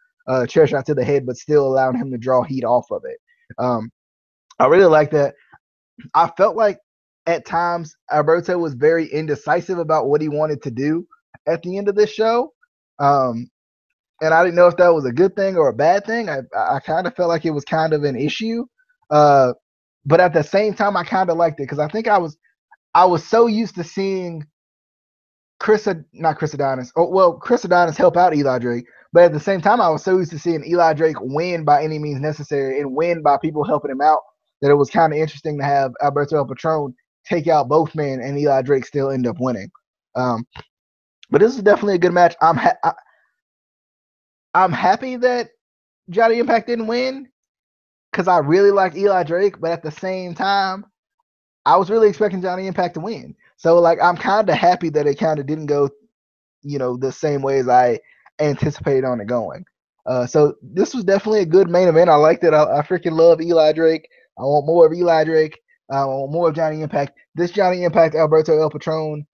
chair shot to the head, but still allowing him to draw heat off of it. I really like that. I felt like at times Alberto was very indecisive about what he wanted to do at the end of this show. And I didn't know if that was a good thing or a bad thing. I kind of felt like it was kind of an issue. But at the same time, I kind of liked it because I think I was so used to seeing not Chris Adonis. Oh well, Chris Adonis help out Eli Drake, but at the same time, I was so used to seeing Eli Drake win by any means necessary and win by people helping him out that it was kind of interesting to have Alberto El Patron take out both men and Eli Drake still end up winning. But this is definitely a good match. I'm happy that Johnny Impact didn't win because I really like Eli Drake, but at the same time, I was really expecting Johnny Impact to win. So like I'm kind of happy that it kind of didn't go, the same way as I anticipated on it going. So this was definitely a good main event. I liked it. I freaking love Eli Drake. I want more of Eli Drake. I want more of Johnny Impact. This Johnny Impact Alberto El Patron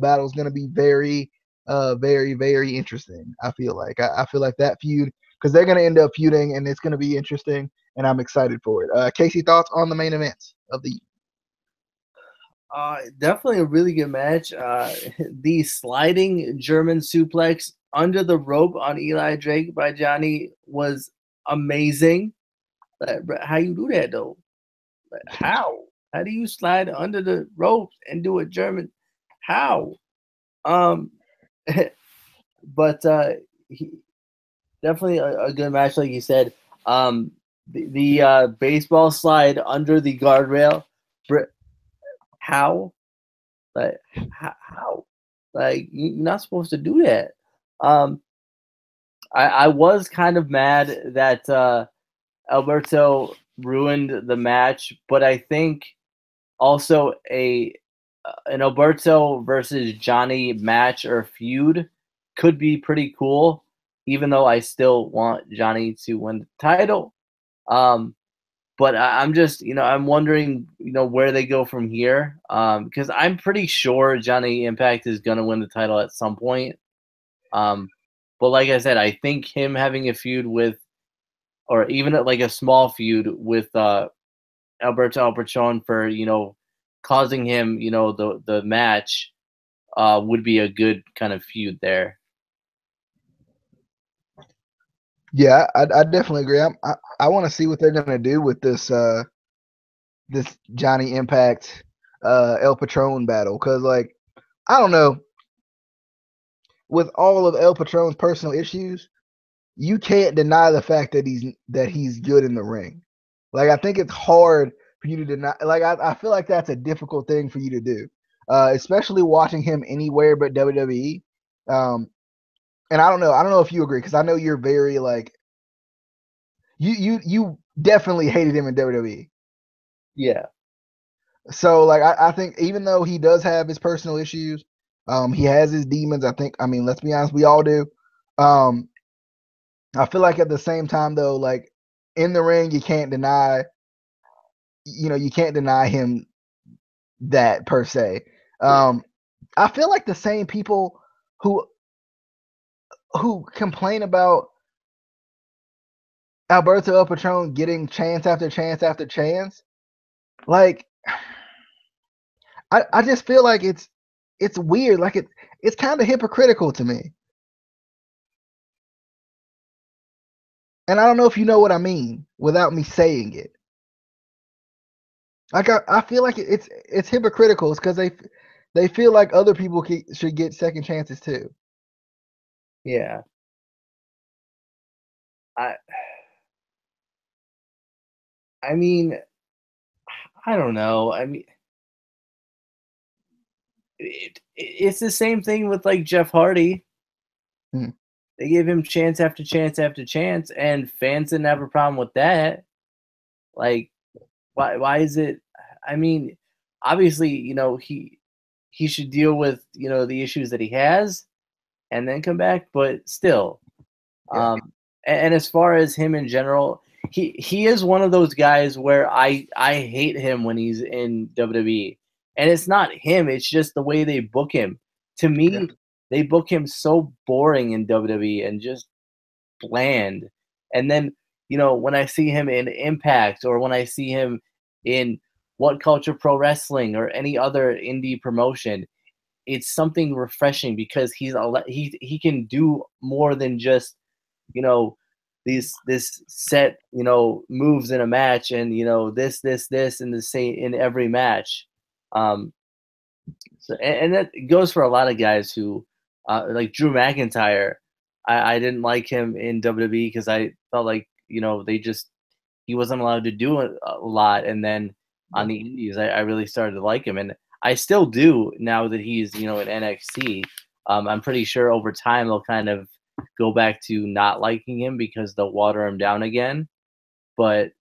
battle is going to be very, very, very interesting. I feel like that feud because they're going to end up feuding and it's going to be interesting and I'm excited for it. Casey, thoughts on the main events of the? Definitely a really good match. The sliding German suplex under the rope on Eli Drake by Johnny was amazing. How you do that though? How? How do you slide under the ropes and do a German? How? But definitely a good match, like you said. The baseball slide under the guardrail. How? Like how? Like you're not supposed to do that. I was kind of mad that Alberto ruined the match, but I think also an Alberto versus Johnny match or feud could be pretty cool, even though I still want Johnny to win the title. But I'm just, I'm wondering, where they go from here. Because I'm pretty sure Johnny Impact is going to win the title at some point. But like I said, I think him having a feud with, or even like a small feud with Alberto El Patron for, causing him, the match would be a good kind of feud there. Yeah, I definitely agree. I want to see what they're gonna do with this this Johnny Impact El Patron battle because like I don't know, with all of El Patron's personal issues, you can't deny the fact that he's good in the ring. Like I think it's hard for you to deny. Like I feel like that's a difficult thing for you to do, especially watching him anywhere but WWE. And I don't know if you agree because I know you're very like you definitely hated him in WWE. Yeah. So like I think even though he does have his personal issues, he has his demons. I mean, let's be honest, we all do. Um, I feel like at the same time though, like in the ring, you can't deny, you can't deny him that per se. I feel like the same people who complain about Alberto El Patron getting chance after chance after chance, like I just feel like it's weird. Like it's kind of hypocritical to me. And I don't know if you know what I mean without me saying it. Like I feel like it's hypocritical. It's because they feel like other people should get second chances too. Yeah. I I mean, I don't know. I mean, it's the same thing with like Jeff Hardy. Hmm. They gave him chance after chance after chance, and fans didn't have a problem with that. Like, why is it? I mean, obviously, he should deal with the issues that he has, and then come back. But still, Yeah. And as far as him in general, he is one of those guys where I hate him when he's in WWE, and it's not him; it's just the way they book him. To Yeah. me, they book him so boring in WWE and just bland. And then when I see him in Impact or when I see him in What Culture Pro Wrestling or any other indie promotion, it's something refreshing because he can do more than just you know this set moves in a match and this and the same in every match. um So, and that goes for a lot of guys who, like Drew McIntyre. I didn't like him in WWE because I felt like he wasn't allowed to do a lot, and then on Yeah. the Indies, I really started to like him, and I still do now that he's in NXT. I'm pretty sure over time they'll kind of go back to not liking him because they'll water him down again. But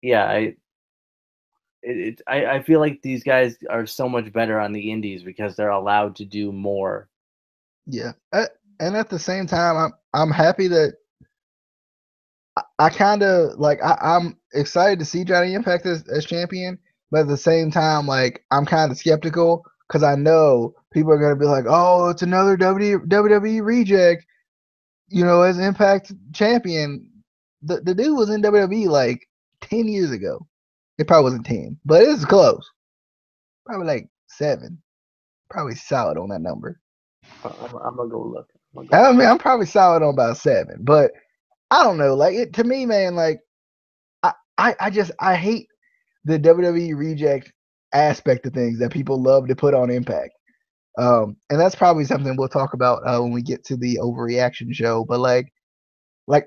yeah, I feel like these guys are so much better on the Indies because they're allowed to do more. Yeah. And at the same time, I'm happy that I kind of like I'm excited to see Johnny Impact as champion, but at the same time, like I'm kind of skeptical because I know people are gonna be like, "Oh, it's another WWE reject," as Impact champion. The dude was in WWE like 10 years ago. It probably wasn't 10, but it's close. Probably like 7. Probably solid on that number. I'm gonna go look. I mean, I'm probably solid on about 7, but I don't know. Like it to me, man. Like I hate the WWE reject aspect of things that people love to put on Impact. And that's probably something we'll talk about when we get to the overreaction show. But like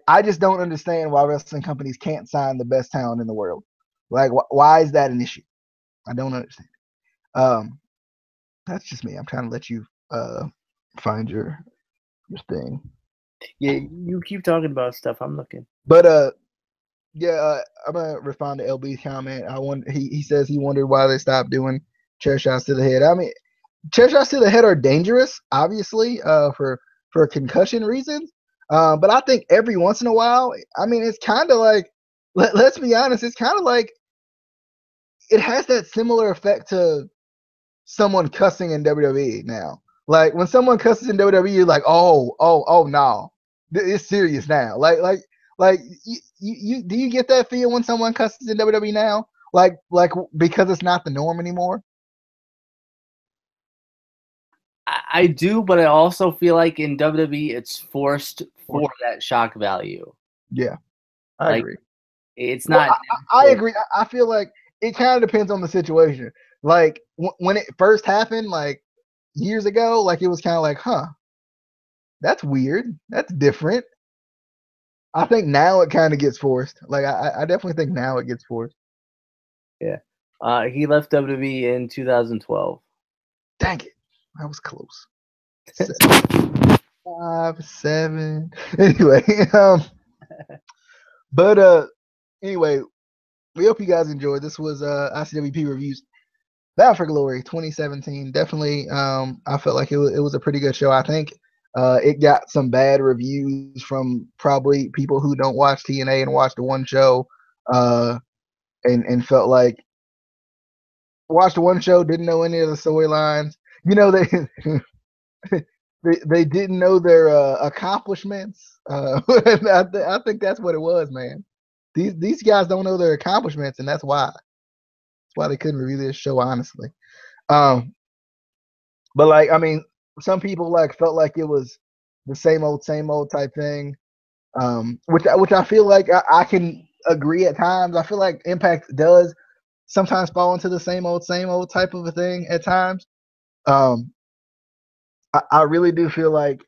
I just don't understand why wrestling companies can't sign the best talent in the world. Like, why is that an issue? I don't understand. Um, that's just me. I'm trying to let you find your thing. Yeah, you keep talking about stuff. I'm looking. But yeah, I'm gonna respond to LB's comment. He says he wondered why they stopped doing chair shots to the head. I mean, chair shots to the head are dangerous, obviously, for concussion reasons. But I think every once in a while, I mean, it's kind of like let's be honest, it's kind of like it has that similar effect to someone cussing in WWE now. Like when someone cusses in WWE, you're like, oh no, it's serious now. Like you do you get that feel when someone cusses in WWE now? Like because it's not the norm anymore. I do, but I also feel like in WWE it's forced for that shock value. Yeah, I Like agree. it's Well, not I natural. agree. I feel like it kind of depends on the situation. Like when it first happened, like years ago, like it was kind of like, huh, that's weird. That's different. I think now it kind of gets forced. Like I definitely think now it gets forced. Yeah. He left WWE in 2012. Dang it, that was close. 7, 5, 7. Anyway, but anyway, we hope you guys enjoyed. This was ICWP reviews Bound for Glory 2017. Definitely, I felt like it was a pretty good show. I think it got some bad reviews from probably people who don't watch TNA and watched the one show, and felt like watched the one show, didn't know any of the storylines. They didn't know their accomplishments. I think that's what it was, man. These guys don't know their accomplishments, and that's why. That's why they couldn't review this show honestly. Um, but like, I mean, some people like felt like it was the same old type thing. Which I feel like I can agree at times. I feel like Impact does sometimes fall into the same old type of a thing at times. Um, I really do feel like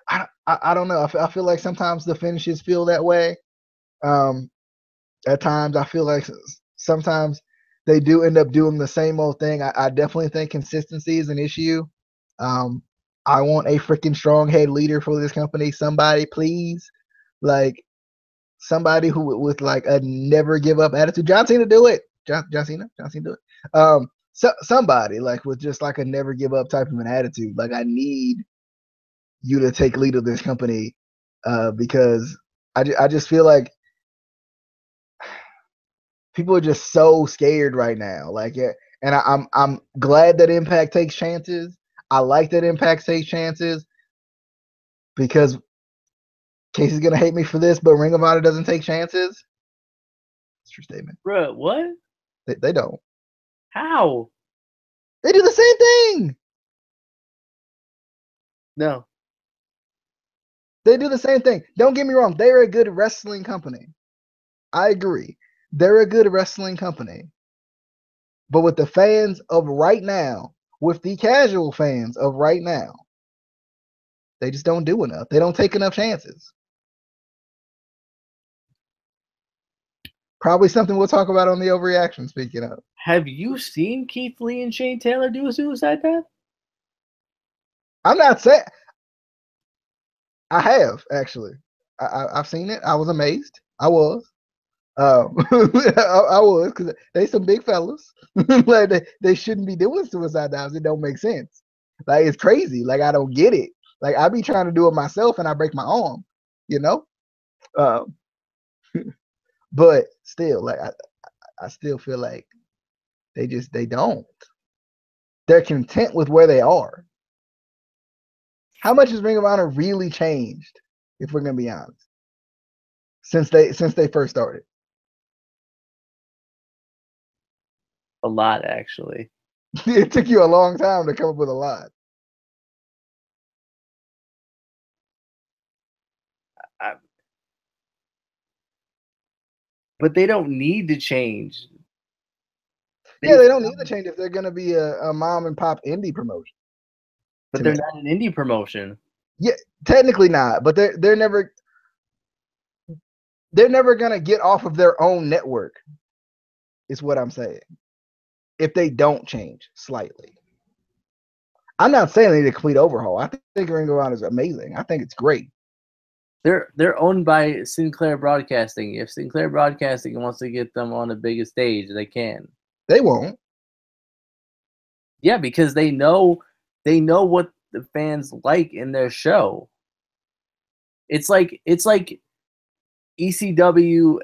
I don't know. I feel like sometimes the finishes feel that way. Um, at times, I feel like sometimes they do end up doing the same old thing. I definitely think consistency is an issue. Um, I want a freaking strong head leader for this company. Somebody, please, like somebody who with like a never give up attitude. John Cena do it. John Cena do it. Somebody like with just like a never give up type of an attitude. Like I need you to take lead of this company because I just feel like people are just so scared right now. Like, and I'm glad that Impact takes chances. I like that Impact takes chances because Casey's gonna hate me for this, but Ring of Honor doesn't take chances. That's your statement. Bruh, what? They don't. How? They do the same thing. No. They do the same thing. Don't get me wrong. They're a good wrestling company. I agree. They're a good wrestling company. But with the fans of right now, with the casual fans of right now, they just don't do enough. They don't take enough chances. Probably something we'll talk about on the overreaction, speaking of. Have you seen Keith Lee and Shane Taylor do a suicide dive? I'm not saying I have actually. I've seen it. I was amazed. I was. I was because they some big fellas. Like they shouldn't be doing suicide dives. It don't make sense. Like it's crazy. Like I don't get it. Like I be trying to do it myself and I break my arm. You know. Um, but still, like I still feel like they don't. They're content with where they are. How much has Ring of Honor really changed, if we're gonna be honest, since they first started? A lot, actually. It took you a long time to come up with a lot. But they don't need to change. Yeah, they don't need to change if they're gonna be a mom and pop indie promotion. But they're not an indie promotion. Yeah, technically not, but they're never gonna get off of their own network, is what I'm saying. If they don't change slightly. I'm not saying they need a complete overhaul. I think Ring of Honor is amazing. I think it's great. They're owned by Sinclair Broadcasting. If Sinclair Broadcasting wants to get them on the biggest stage, they can. They won't. Yeah, because they know what the fans like in their show. It's like ECW,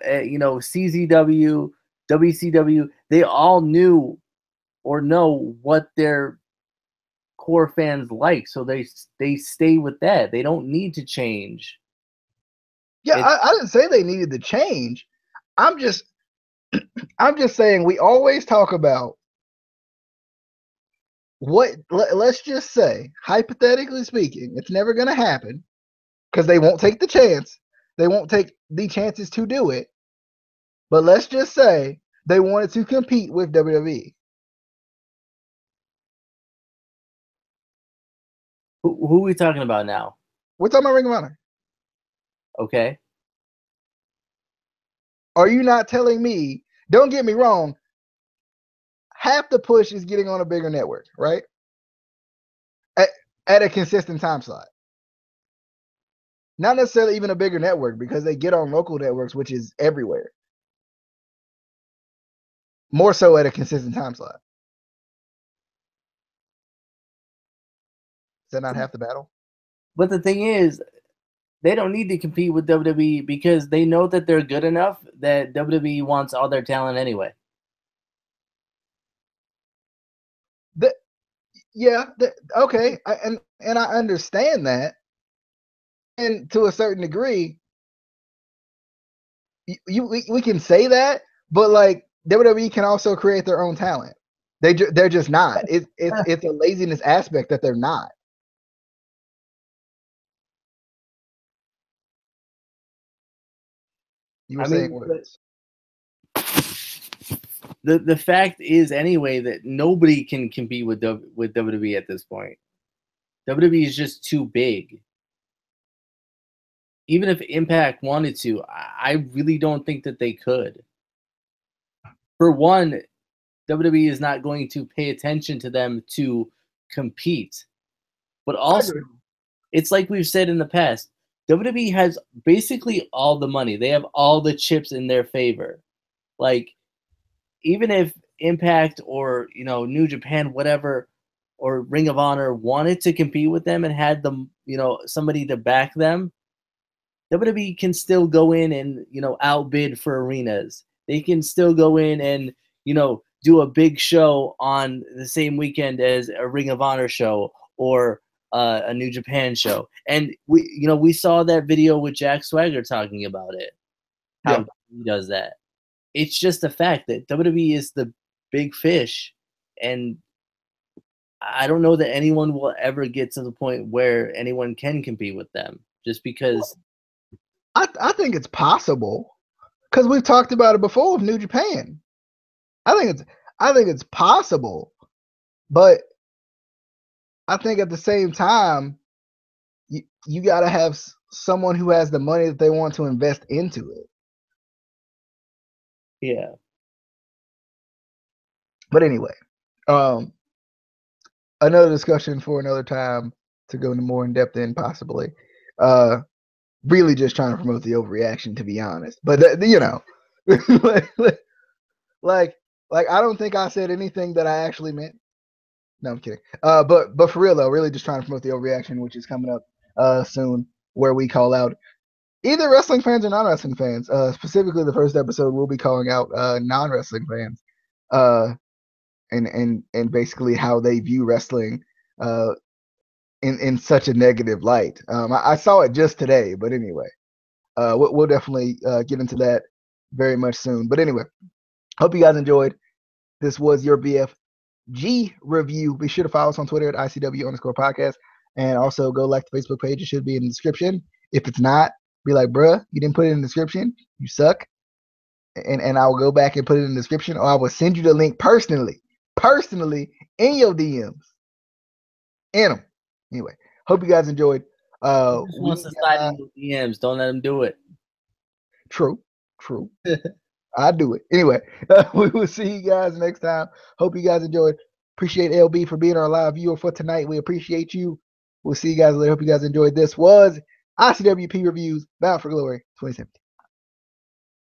CZW, WCW. They all knew or know what their core fans like, so they stay with that. They don't need to change. Yeah, I didn't say they needed to change. I'm just saying we always talk about let's just say, hypothetically speaking, it's never going to happen because they won't take the chance. They won't take the chances to do it. But let's just say they wanted to compete with WWE. Who are we talking about now? We're talking about Ring of Honor. Okay. Are you not telling me? Don't get me wrong. Half the push is getting on a bigger network, right? At a consistent time slot. Not necessarily even a bigger network because they get on local networks, which is everywhere. More so at a consistent time slot. Is that not half the battle? But the thing is, they don't need to compete with WWE because they know that they're good enough that WWE wants all their talent anyway. Okay, and I understand that, and to a certain degree, we can say that, but like WWE can also create their own talent. They're just not. It's a laziness aspect that they're not. You were saying words. The fact is anyway that nobody can compete with WWE at this point. WWE is just too big. Even if Impact wanted to, I really don't think that they could. For one, WWE is not going to pay attention to them to compete. But also, it's like we've said in the past, WWE has basically all the money. They have all the chips in their favor. Like, even if Impact or, New Japan, whatever, or Ring of Honor wanted to compete with them and had them, somebody to back them, WWE can still go in and, outbid for arenas. They can still go in and, do a big show on the same weekend as a Ring of Honor show or a New Japan show. And we saw that video with Jack Swagger talking about it. How he does that. It's just the fact that WWE is the big fish, and I don't know that anyone will ever get to the point where anyone can compete with them just because. I think it's possible because we've talked about it before with New Japan. I think I think it's possible, but I think at the same time, you got to have someone who has the money that they want to invest into it. Yeah. But anyway, another discussion for another time to go into more in depth in possibly. Really just trying to promote the overreaction, to be honest. But like I don't think I said anything that I actually meant. No, I'm kidding. But for real though, really just trying to promote the overreaction, which is coming up soon, where we call out either wrestling fans or non-wrestling fans. Specifically, the first episode we'll be calling out non-wrestling fans, and basically how they view wrestling in such a negative light. I saw it just today, but anyway, we'll definitely get into that very much soon. But anyway, hope you guys enjoyed. This was your BFG review. Be sure to follow us on Twitter at ICW_podcast. And also go like the Facebook page. It should be in the description. If it's not, be like, bruh, you didn't put it in the description. You suck. And I will go back and put it in the description, or I will send you the link personally in your DMs. In them. Anyway, hope you guys enjoyed. He just wants to slide in your DMs. Don't let him do it. True. I do it. Anyway, we will see you guys next time. Hope you guys enjoyed. Appreciate LB for being our live viewer for tonight. We appreciate you. We'll see you guys later. Hope you guys enjoyed. This was ICWP Reviews Bound for Glory 2017.